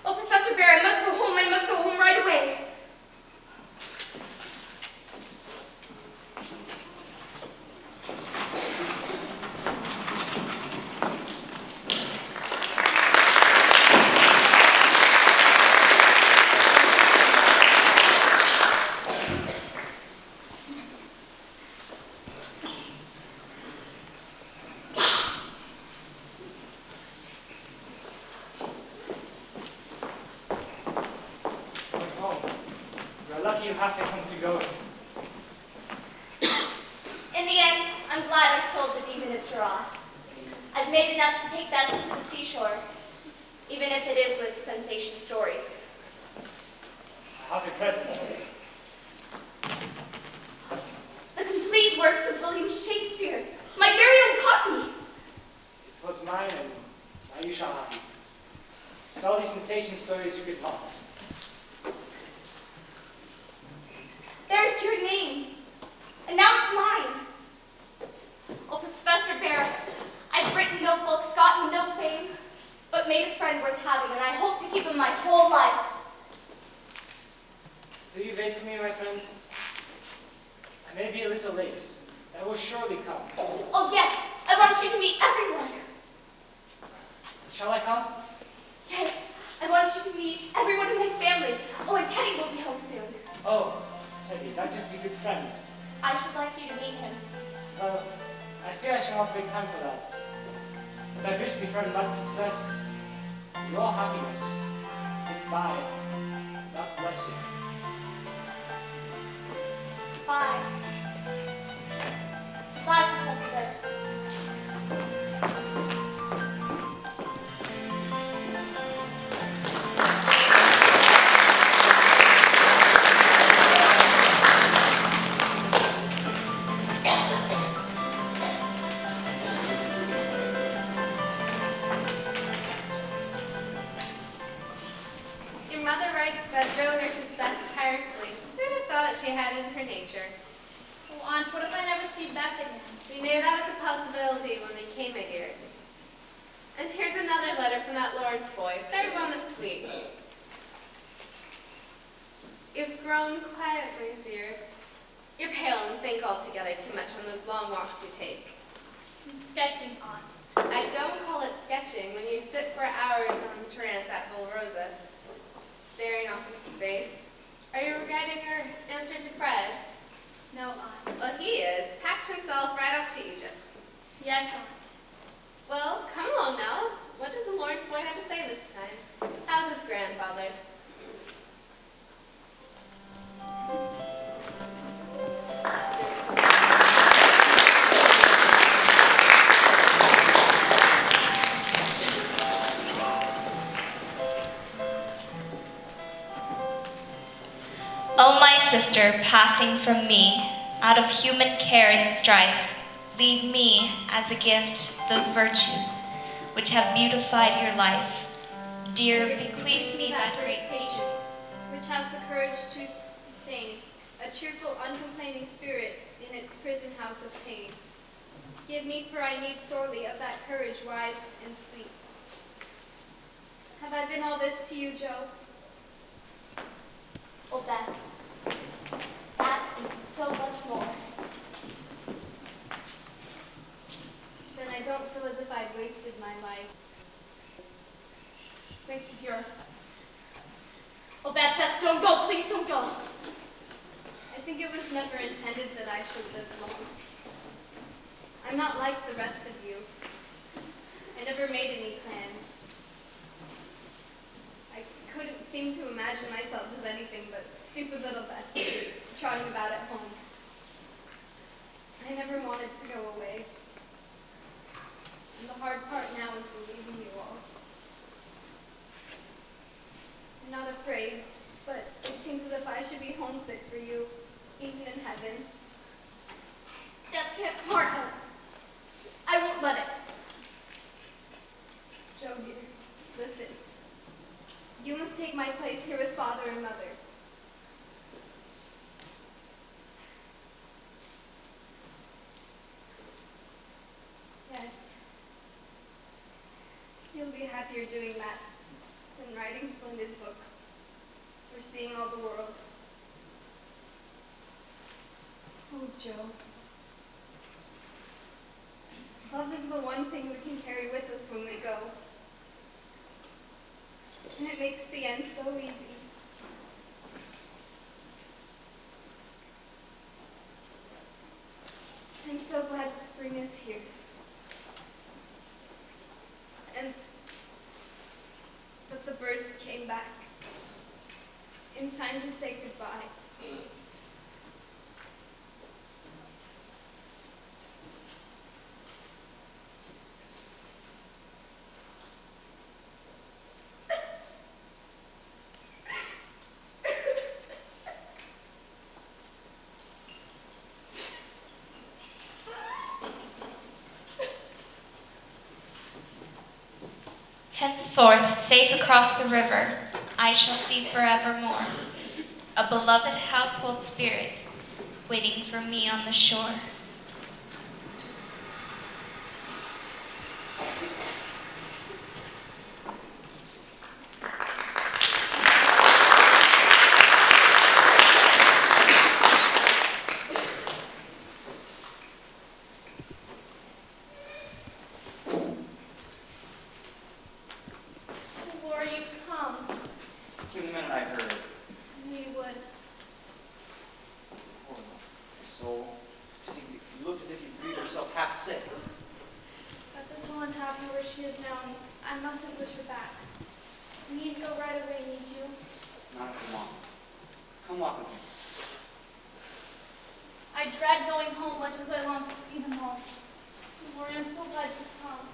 E: Oh, Professor Bear, I must go home. I must go home right away.
K: Lucky you have to come to go.
E: In the end, I'm glad I sold the demon of Jura. I've made enough to take that to the seashore, even if it is with sensation stories.
K: I have a present.
E: The complete works of William Shakespeare, my very own copy.
K: It was mine, and now you shall have it. It's all the sensation stories you could want.
E: There's your name. And now it's mine. Oh, Professor Bear, I've written no books, gotten no fame, but made a friend worth having, and I hope to keep him my whole life.
K: Do you wait for me, my friend? I may be a little late. I will surely come.
E: Oh, yes, I want you to meet everyone.
K: Shall I come?
E: Yes, I want you to meet everyone in my family. Oh, and Teddy will be home soon.
K: Oh, Teddy, that is a good friend.
E: I should like you to meet him.
K: Well, I fear I shall not make time for that. But I wish the friend much success, your happiness. Goodbye. God bless you.
E: Bye. Bye, Professor.
F: Your mother writes that Joe nurses Beth tirelessly. Who'd have thought she had it in her nature?
J: Oh, Aunt, what if I never see Beth again?
F: We knew that was a possibility when we came, my dear. And here's another letter from that Lawrence boy, third one this week. You've grown quiet, my dear. You're pale and think altogether too much on those long walks you take.
J: I'm sketching, Aunt.
F: I don't call it sketching when you sit for hours on the trance at Volrosa, staring off into space. Are you regretting your answer to Fred?
J: No, Aunt.
F: Well, he is. Packed himself right off to Egypt.
J: Yes, Aunt.
F: Well, come along now. What does the Lawrence boy have to say this time? How's his grandfather?
I: O my sister, passing from me, out of human care and strife, leave me as a gift those virtues which have beautified your life. Dear, bequeath me that great
J: patience, which has the courage to sustain a cheerful, uncomplaining spirit in its prison house of pain. Give me, for I need sorely, of that courage wise and sweet. Have I been all this to you, Joe?
E: Oh, Beth. That and so much more.
J: Then I don't feel as if I'd wasted my life. Wasted your...
E: Oh, Beth, don't go. Please don't go.
J: I think it was never intended that I should live long. I'm not like the rest of you. I never made any plans. I couldn't seem to imagine myself as anything but stupid little Beth, trotting about at home. I never wanted to go away. And the hard part now is leaving you all. I'm not afraid, but it seems as if I should be homesick for you, even in heaven.
E: Death can't part us. I won't let it.
J: Joe, dear, listen. You must take my place here with Father and Mother. Yes. You'll be happier doing that than writing splendid books or seeing all the world. Oh, Joe. Love is the one thing we can carry with us when we go. And it makes the end so easy. I'm so glad that spring is here. And that the birds came back in time to say goodbye.
I: Henceforth, safe across the river, I shall see forevermore. a beloved household spirit waiting for me on the shore.
F: Laura, you've come.
D: Came the minute I heard it.
F: I knew you would.
D: Poor soul. You looked as if you breathed yourself half sick.
J: Beth is well and happy where she is now, and I mustn't wish her back. I need to go right away, need you?
D: Not if you want. Come walk with me.
J: I dread going home much as I long to see them all. Lori, I'm so glad you've come.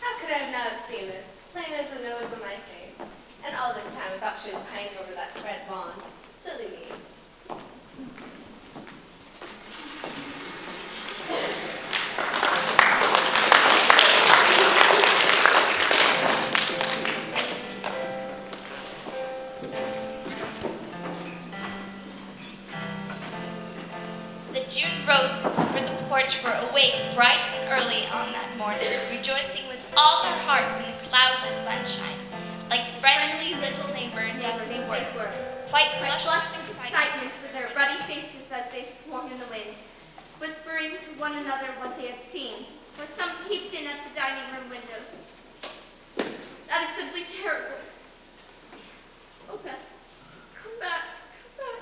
M: How could I have not have seen this? Plain as the nose on my face. And all this time I thought she was pining over that Fred Vaughn. Silly me.
I: The June roses over the porch were awake bright and early on that morning, rejoicing with all their hearts in the cloudless sunshine, like friendly little neighbors as they were, quite flushed with excitement
E: with their ruddy faces as they swung in the wind, whispering to one another what they had seen, for some peeped in at the dining room windows. That is simply terrible. Oh, Beth, come back, come back.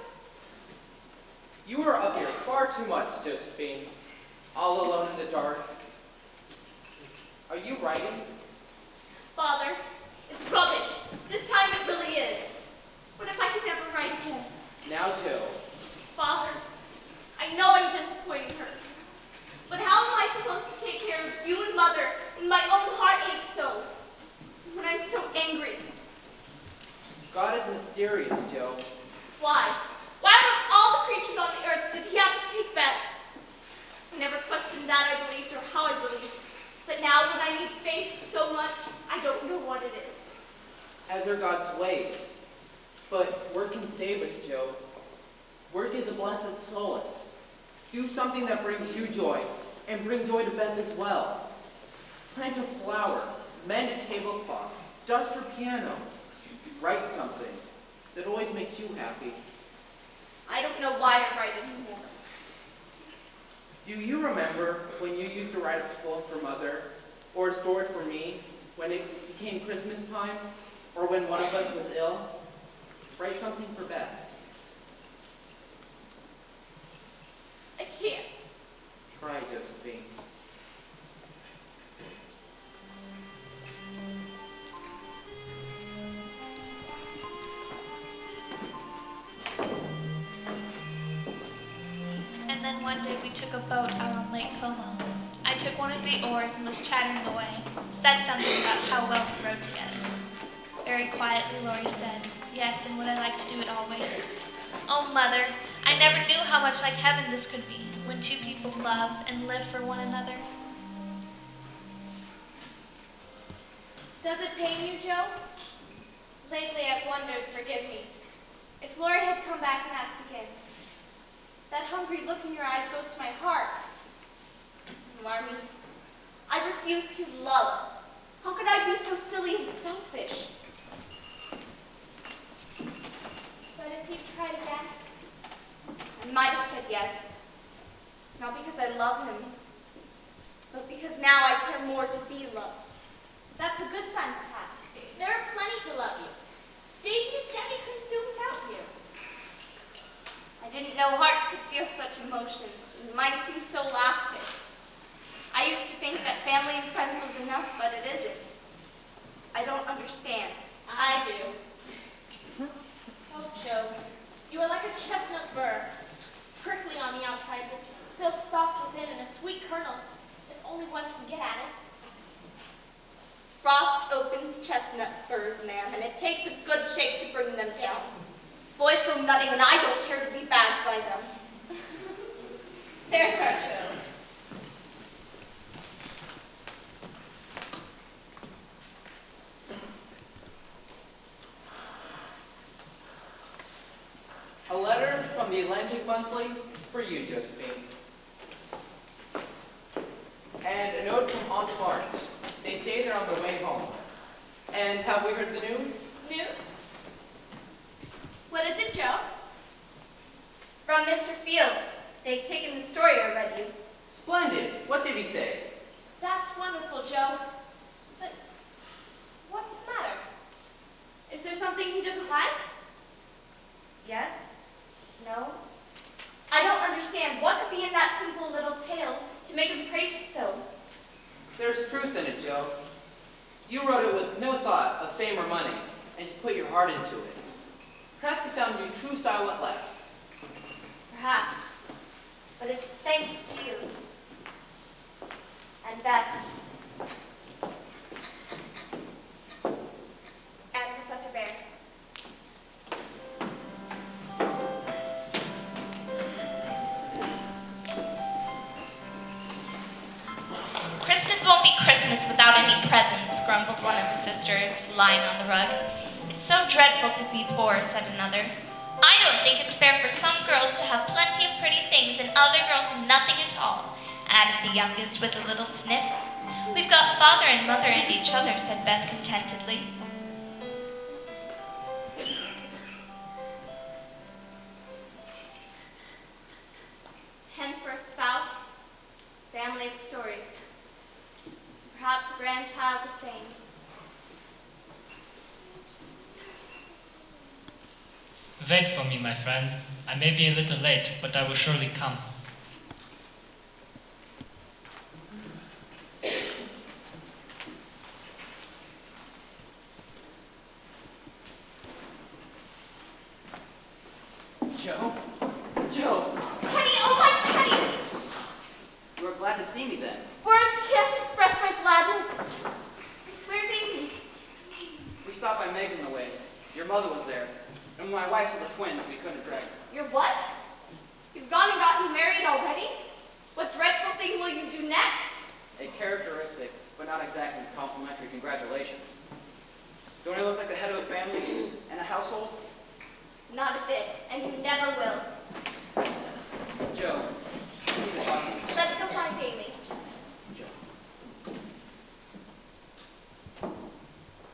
A: You are up here far too much, Josephine. All alone in the dark. Are you writing?
E: Father, it's rubbish. This time it really is. What if I could never write again?
A: Now, Jill.
E: Father, I know I'm disappointing her. But how am I supposed to take care of you and Mother when my own heart aches so? When I'm so angry?
A: God is mysterious, Joe.
E: Why? Why out of all the creatures on the earth did he have to take Beth? I never questioned that I believed or how I believed. But now when I need faith so much, I don't know what it is.
A: As are God's ways. But work can save us, Joe. Work is a blessed solace. Do something that brings you joy, and bring joy to Beth as well. Plant a flower, mend a tablecloth, dust her piano. Write something that always makes you happy.
E: I don't know why I write anymore.
A: Do you remember when you used to write a poem for Mother, or a story for me, when it became Christmas time, or when one of us was ill? Write something for Beth.
E: I can't.
A: Try, Josephine.
I: And then one day we took a boat out on Lake Como. I took one of the oars and was chattering away, said something about how well we rowed together. Very quietly, Lori said, yes, and would I like to do it always? Oh, Mother, I never knew how much like heaven this could be, when two people love and live for one another.
J: Does it pain you, Joe?
F: Lately I've wondered, forgive me, if Lori had come back and asked again. That hungry look in your eyes goes to my heart.
E: Marmee, I refuse to love. How could I be so silly and selfish?
F: But if you tried again,
E: I might have said yes. Not because I love him, but because now I care more to be loved.
F: that's a good sign, perhaps. There are plenty to love you. Daisy and Debbie couldn't do without you.
E: I didn't know hearts could feel such emotions, and mine seemed so lasting. I used to think that family and friends was enough, but it isn't. I don't understand.
F: I do. Oh, Joe, you are like a chestnut burr, prickly on the outside, with silk soft within and a sweet kernel, if only one can get at it.
E: Frost opens chestnut burrs, ma'am, and it takes a good shake to bring them down. Boys go nutting, and I don't care to be bagged by them.
F: There's our Joe.
A: the Atlantic Monthly for you, Josephine. And a note from Aunt March. They say they're on their way home. And have we heard the news?
F: News? What is it, Joe?
E: It's from Mr. Fields. They've taken the story already.
A: Splendid. What did he say?
F: That's wonderful, Joe. But what's the matter? Is there something he doesn't like?
E: Yes? No? I don't understand what could be in that simple little tale to make him praise it so.
A: There's truth in it, Joe. You wrote it with no thought of fame or money, and you put your heart into it. Perhaps you found your true style at last.
E: Perhaps. But it's thanks to you. And Beth. And Professor Bear.
I: Christmas won't be Christmas without any presents, grumbled one of the sisters, lying on the rug. It's so dreadful to be poor, said another. I don't think it's fair for some girls to have plenty of pretty things and other girls nothing at all, added the youngest with a little sniff. We've got father and mother and each other, said Beth contentedly.
E: Pen for a spouse, family of stories, perhaps a grandchild of fame.
K: Wait for me, my friend. I may be a little late, but I will surely come.
D: Joe? Joe!
F: Teddy, oh my Teddy!
D: You were glad to see me then.
F: Words can't express my gladness. Where's Amy?
D: We stopped by Meg's on the way. Your mother was there. And when my wife saw the twins, we couldn't drag her.
F: You're what? You've gone and gotten married already? What dreadful thing will you do next?
D: A characteristic, but not exactly complimentary congratulations. Don't I look like the head of a family and a household?
E: Not a bit, and you never will.
D: Joe, we need to talk.
E: Let's go find Amy.
D: Joe.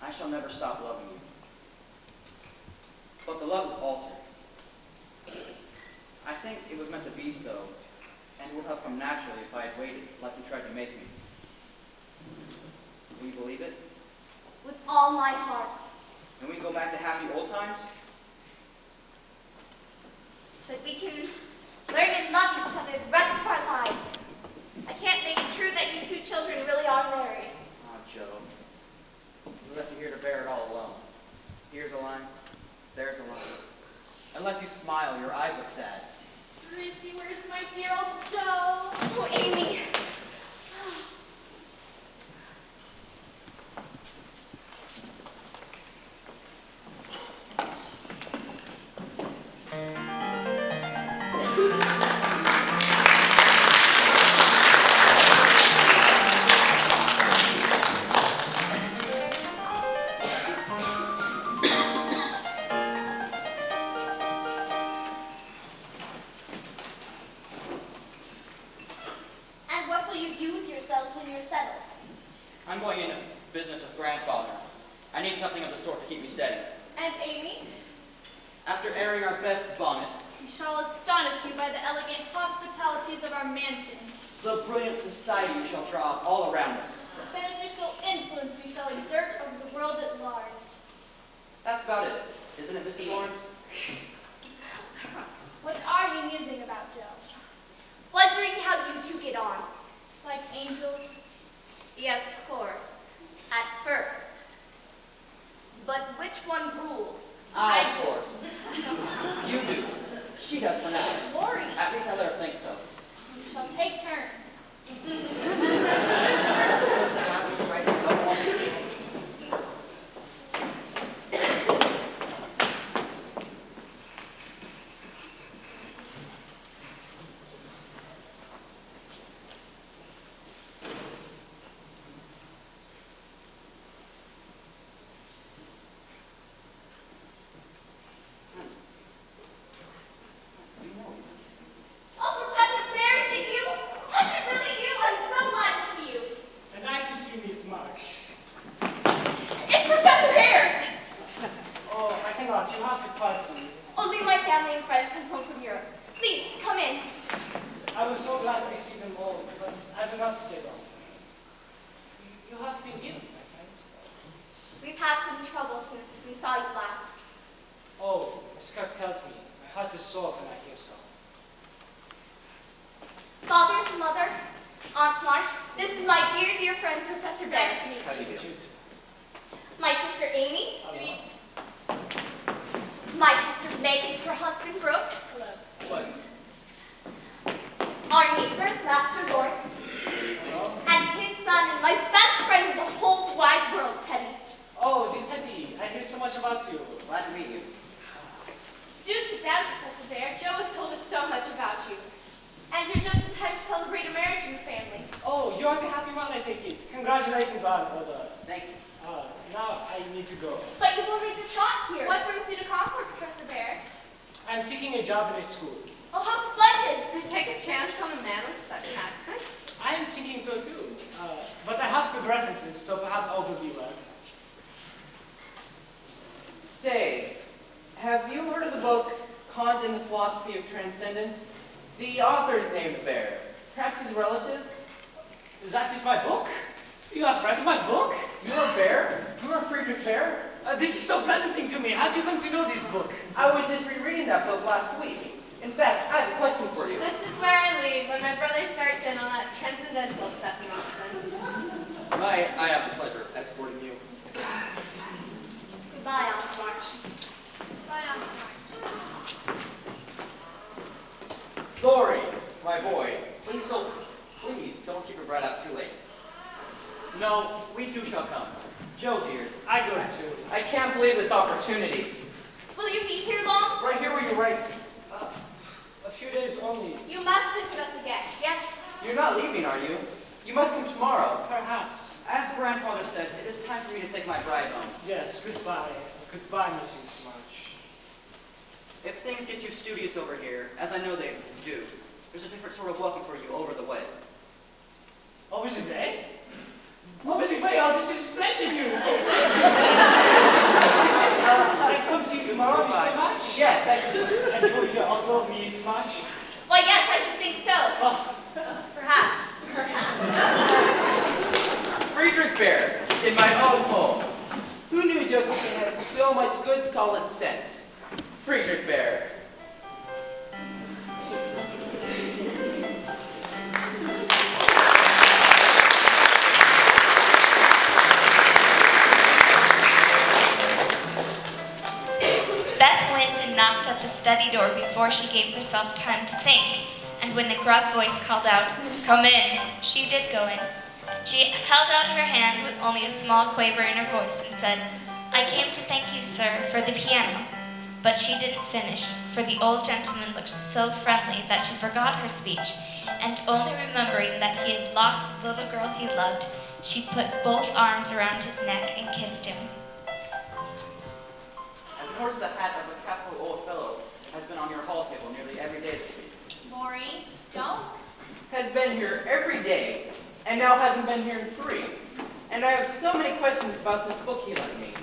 D: I shall never stop loving you. But the love is altered. I think it was meant to be so, and would have come naturally if I had waited, like you tried to make me. Will you believe it?
E: With all my heart.
D: And we go back to happy old times?
E: But we can learn and love each other the rest of our lives. I can't make it true that you two children really are married.
D: Ah, Joe. We left you here to bear it all alone. Here's a line, there's a line. Unless you smile, your eyes look sad.
F: Rishi, where's my dear old Joe?
E: Oh, Amy.
F: And what will you do with yourselves when you're settled?
D: I'm going into business with grandfather. I need something of the sort to keep me steady.
F: And Amy?
D: After airing our best bonnet,
F: We shall astonish you by the elegant hospitalities of our mansion,
D: the brilliant society we shall draw up all around us.
F: the beneficial influence we shall exert over the world at large.
D: That's about it, isn't it, Mrs. Lawrence?
F: What are you musing about, Joe?
E: Wondering how you two get on.
F: Like angels?
E: Yes, of course. At first. But which one rules?
D: I, of course. You do. She does for now.
F: Lori,
D: At least I let her think so.
F: you shall take turns.
K: you have a party.
E: Only my family and friends come home from Europe. Please, come in.
K: I was so glad to see them all, but I do not stay long. You have been ill, my friend.
E: We've had some trouble since we saw you last.
K: Oh, Miss Kirk tells me. My heart is sore when I hear so.
E: Father, Mother, Aunt March, this is my dear, dear friend, Professor Bear.
D: How do you do?
E: My sister Amy.
K: Hello.
E: My sister Megan, her husband Brooke.
K: Hello.
D: What?
E: Our neighbor, Master Lawrence.
K: Hello.
E: And his son and my best friend in the whole wide world, Teddy.
K: Oh, is it Teddy? I hear so much about you.
D: Glad to meet you.
F: Do sit down, Professor Bear. Joe has told us so much about you. And you're just in time to celebrate a marriage in the family.
K: Oh, yours a happy man, I take it. Congratulations, Aunt Mother.
D: Thank you.
K: Now I need to go.
E: But you've only just got here.
F: What brings you to Concord, Professor Bear?
K: I'm seeking a job in a school.
E: Oh, how splendid.
M: You take a chance on a man with such an accent?
K: I am thinking so too. But I have good references, so perhaps all will be well.
A: Say, have you heard of the book Kant and the Philosophy of Transcendence? The author is named Bear. Perhaps he's a relative?
K: That is my book? You have read my book?
A: You're Bear? You're Friedrich Bear?
K: This is so pleasanting to me. How do you come to know this book?
A: I was just rereading that book last week. In fact, I have a question for you.
M: This is where I leave when my brother starts in on that transcendental stuff nonsense.
G: I have the pleasure of escorting you.
E: Goodbye, Aunt March.
F: Bye, Aunt March.
G: Dory, my boy, please don't keep your bread out too late.
D: No, we too shall come. Joe, dear.
K: I go too.
A: I can't believe this opportunity.
E: Will you be here long?
A: Right here where you're right.
K: A few days only.
F: You must visit us again.
E: Yes.
A: You're not leaving, are you? You must come tomorrow.
K: Perhaps.
D: As grandfather said, it is time for me to take my bride home.
K: Yes, goodbye. Goodbye, Mrs. March.
D: If things get you studious over here, as I know they do, there's a different sort of welcome for you over the way.
K: Over the way? Over the way? Oh, this is splendid news. I come see you tomorrow, Mr. March?
A: Yes, excellent.
K: And you will hear also Miss March?
E: Why, yes, I should think so.
K: Oh.
E: Perhaps.
A: Friedrich Bear, in my own home. Who knew Josephine had so much good, solid sense? Friedrich Bear.
I: Beth went and knocked at the study door before she gave herself time to think, and when a gruff voice called out, "Come in," she did go in. She held out her hand with only a small quaver in her voice and said, "I came to thank you, sir, for the piano." But she didn't finish, for the old gentleman looked so friendly that she forgot her speech, and only remembering that he had lost the little girl he loved, she put both arms around his neck and kissed him.
D: And of course the hat of a capital old fellow has been on your hall table nearly every day this week.
F: Maureen, don't.
A: Has been here every day, and now hasn't been here in 3. And I have so many questions about this book he lent me.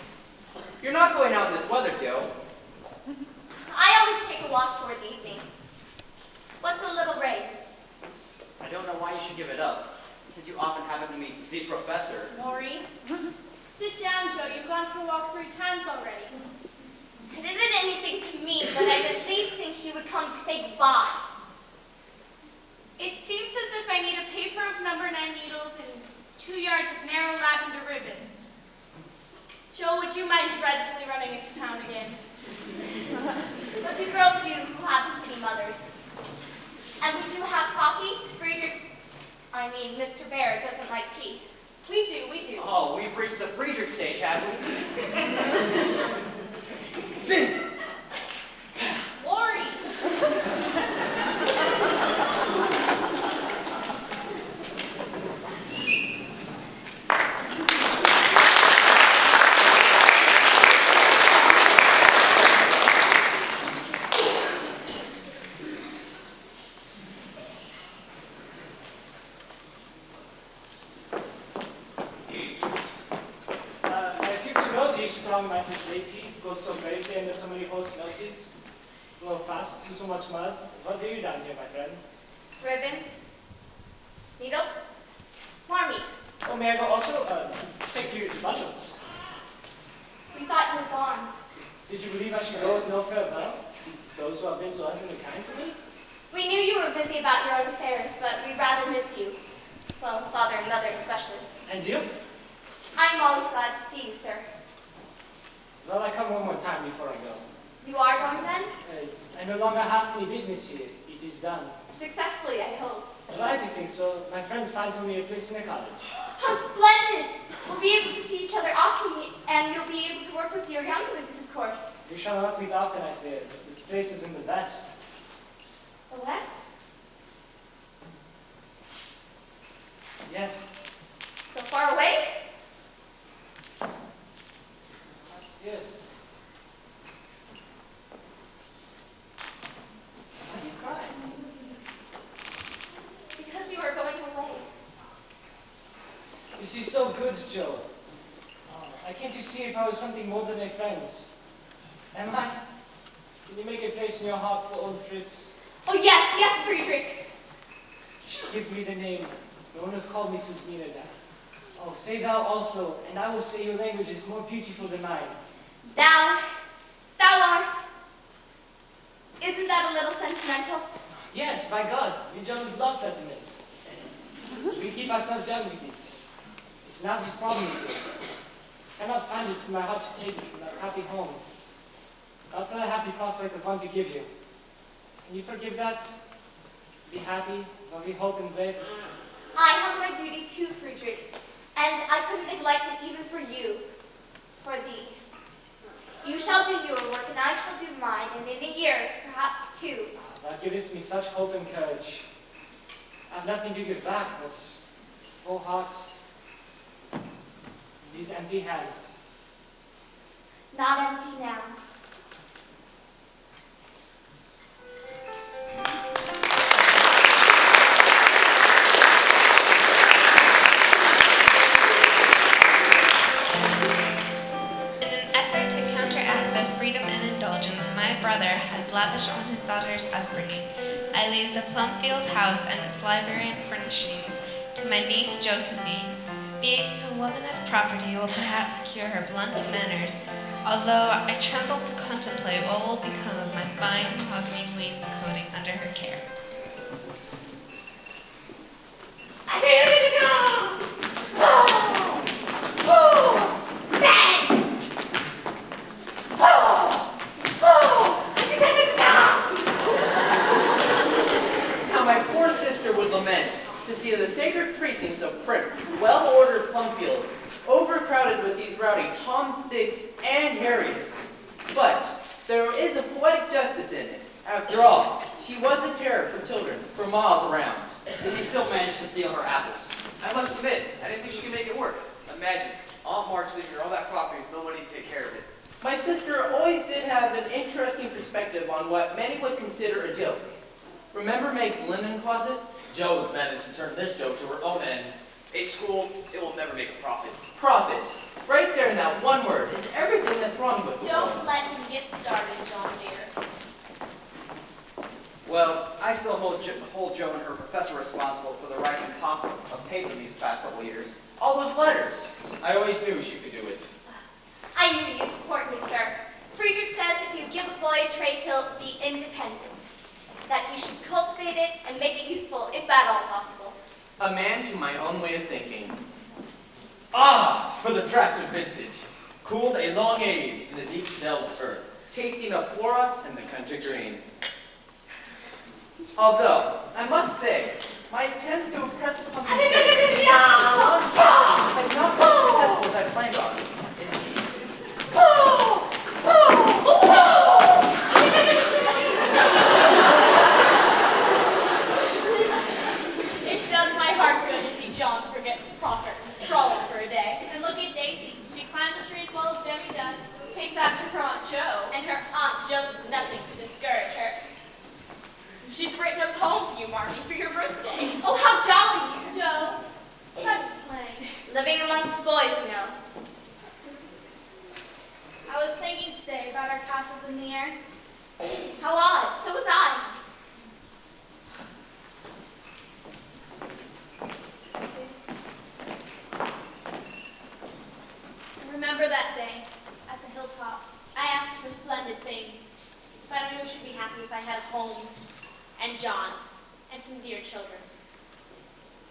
A: You're not going out in this weather, Joe.
E: I always take a walk toward the evening. What's a little rain?
D: I don't know why you should give it up, since you often happen to meet the professor.
F: Maureen, sit down, Joe. You've gone for a walk 3 times already.
E: It isn't anything to me, but I'd at least think he would come to say goodbye.
F: It seems as if I need a paper of number 9 needles and 2 yards of narrow lavender ribbon. Joe, would you mind dreadfully running into town again?
E: What do girls do who happen to be mothers? And we do have coffee. Mr. Bear doesn't like tea.
F: We do.
D: Oh, we've reached the Friedrich stage, have we?
A: Sing!
F: Lori!
K: I feel to know this strong-minded lady. goes so bravely under so many horse noses, flow fast through so much mud. What do you down here, my friend?
E: Ribbons? Needles? More meat.
K: Oh, may I go also? Take for you some buttons.
E: We thought you were gone.
K: Did you believe I should go with no farewell? Those who have been so utterly kind to me?
E: We knew you were busy about your own affairs, but we rather missed you. Well, father and mother especially.
K: And you?
E: I'm always glad to see you, sir.
K: Well, I come one more time before I go.
E: You are going then?
K: I no longer have any business here. It is done.
E: Successfully, I hope.
K: Well, I do think so. My friends find for me a place in a college.
E: How splendid! We'll be able to see each other often, and you'll be able to work with your younglings, of course.
K: We shall not meet often, I fear. This place is in the west.
E: The West?
K: Yes.
E: So far away?
K: Yes. Why do you cry?
E: Because you are going away.
K: This is so good, Joe. Oh, can't you see if I was something more than a friend? Am I? Can you make a place in your heart for old Fritz?
E: Oh, yes, yes, Friedrich.
K: Give me the name. No one has called me since Nina died. Oh, say thou also, and I will say your language is more beautiful than mine.
E: Thou art. Isn't that a little sentimental?
K: Yes, by God, we Germans love sentiments. We keep ourselves young with it. It's not these problems here. I cannot find it in my heart to take it from that happy home. Not till I have the prospect of one to give you. Can you forgive that? Be happy, while we hope and wait.
E: I have my duty too, Friedrich, and I couldn't neglect it even for you, for thee. You shall do your work, and I shall do mine, and in a year, perhaps two.
K: Thou givest me such hope and courage. I have nothing to give back, but full hearts, these empty hands.
E: Not empty now.
N: Lavish on his daughter's upbringing, I leave the Plumfield house and its library and furnishings to my niece Josephine. Being a woman of property will perhaps cure her blunt manners, although I tremble to contemplate what will become of my fine mahogany wainscoting under her care.
A: To see the sacred precincts of Prim, well-ordered Plumfield, overcrowded with these rowdy Toms, Dicks, and Harriets. But there is a poetic justice in it. After all, she was a terror for children for miles around.
G: And he still managed to steal her apples.
C: I must admit, I didn't think she could make it work. Imagine, Aunt March leaving her all that property with no money to take care of it.
A: My sister always did have an interesting perspective on what many would consider a joke. Remember Meg's linen closet?
G: Joe's managed to turn this joke to her own ends.
C: A school, it will never make a profit.
A: Profit. Right there in that one word is everything that's wrong with the world.
F: Don't let him get started, John dear.
D: Well, I still hold Joe and her professor responsible for the rising cost of paper these past couple of years. All those letters.
G: I always knew she could do it.
E: I knew you'd support me, sir. Friedrich says if you give a boy a trade, he'll be independent. That you should cultivate it and make it useful, if at all possible.
A: A man to my own way of thinking.
G: Ah, for the draft of vintage. Cooled a long age in the deep delved earth.
A: Tasting of flora and the country green. Although, I must say, my attempts to impress the company has not been as successful as I planned on.
F: It does my heart good to see John forget Prophet and frolic for a day.
J: And look at Daisy. She climbs the tree as well as Demi does.
F: Takes after her Aunt Joe, and her Aunt Joe's nothing to discourage her. She's written a poem for you, Marty, for your birthday.
E: Oh, how jolly!
J: Joe, such slang.
E: Living amongst boys, you know.
J: I was thinking today,
E: How odd. So was I.
J: I remember that day at the hilltop. I asked for splendid things, but I knew she'd be happy if I had a home and John and some dear children.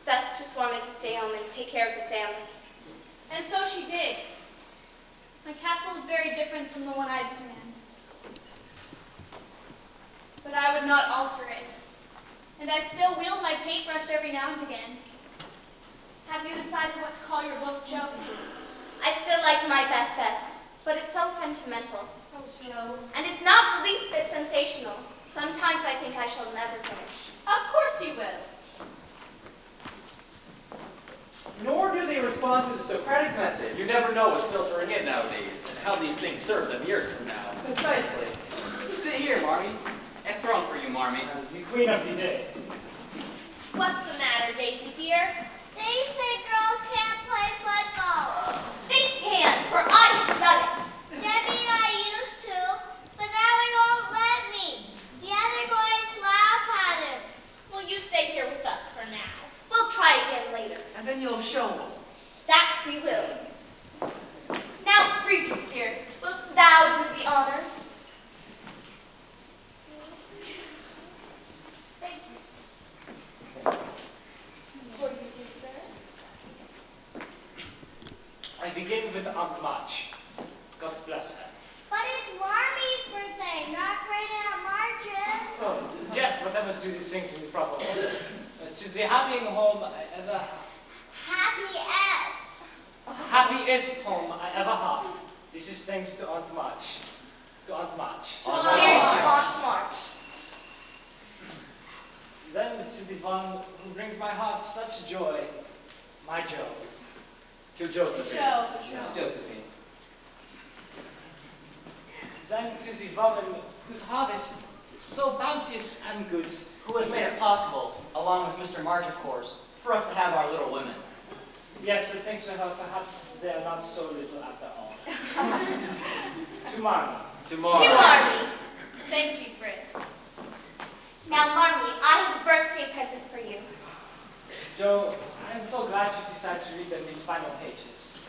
M: Beth just wanted to stay home and take care of the family.
J: And so she did. My castle is very different from the one I'd planned. But I would not alter it. And I still wield my paintbrush every now and again. Have you decided what to call your book, Joe?
M: I still like My Beth best, but it's so sentimental.
J: Oh, Joe.
M: And it's not the least bit sensational. Sometimes I think I shall never finish.
J: Of course you will.
A: Nor do they respond to the Socratic method.
G: You never know what's filtering in nowadays, and how these things serve them years from now.
A: Precisely.
C: Sit here, Marmy.
G: A throne for you, Marmy.
K: As the queen of the day.
J: What's the matter, Daisy dear?
E: They say girls can't play football. They can, for I've done it. Debbie and I used to, but now he won't let me. The other boys laugh at him.
J: Will you stay here with us for now?
E: We'll try again later.
C: And then you'll show them.
E: That we will. Now, Friedrich dear, wilt thou do the honors? Thank you. For you do, sir.
K: I begin with Aunt March. God bless her.
E: But it's Marmy's birthday, not Great Aunt March's.
K: Oh, yes, but I must do these things in the proper order. To the happiest home I ever happiest home I ever had. This is thanks to Aunt March. To Aunt March.
E: Cheers to Aunt March.
K: Then to the one who brings my heart such joy, my Joe.
G: To Josephine.
J: Joe.
A: Josephine.
K: Then to the woman whose harvest is so bounteous and good.
D: Who has made it possible, along with Mr. March, of course, for us to have our little women.
K: Yes, but thanks to her, perhaps they are not so little after all. To Marmy.
G: To
E: To
G: Marmy.
E: Marmy.
J: Thank you, Fritz.
E: Now, Marmy, I have a birthday present for you.
K: Joe, I am so glad you decided to read them these final pages.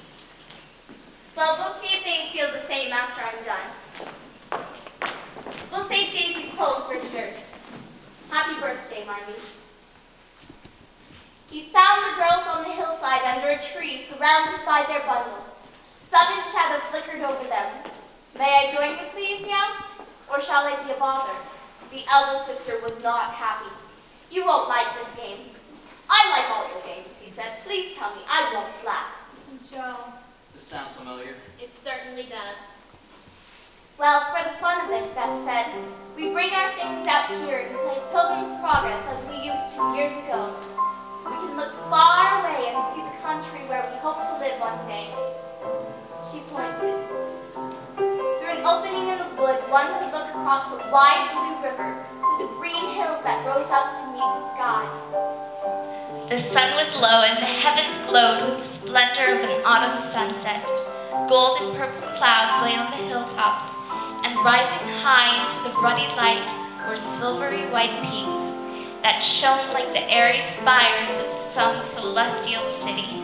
E: Well, we'll see if they feel the same after I'm done. We'll save Daisy's poem for dessert. Happy birthday, Marmy. He found the girls on the hillside under a tree, surrounded by their bundles. Sudden shadow flickered over them. May I join you, please, he asked, or shall I be a bother? The eldest sister was not happy. You won't like this game. I like all your games, he said. Please tell me, I won't laugh.
J: Joe.
D: This sounds familiar.
J: It certainly does.
E: Well, for the fun of it, Beth said, we bring our things out here and play Pilgrim's Progress as we used to years ago. We can look far away and see the country where we hope to live one day. She pointed. Through an opening in the wood, one could look across the wide blue river to the green hills that rose up to meet the sky.
I: The sun was low and the heavens glowed with the splendor of an autumn sunset. Gold and purple clouds lay on the hilltops, and rising high into the ruddy light were silvery white peaks that shone like the airy spires of some celestial city.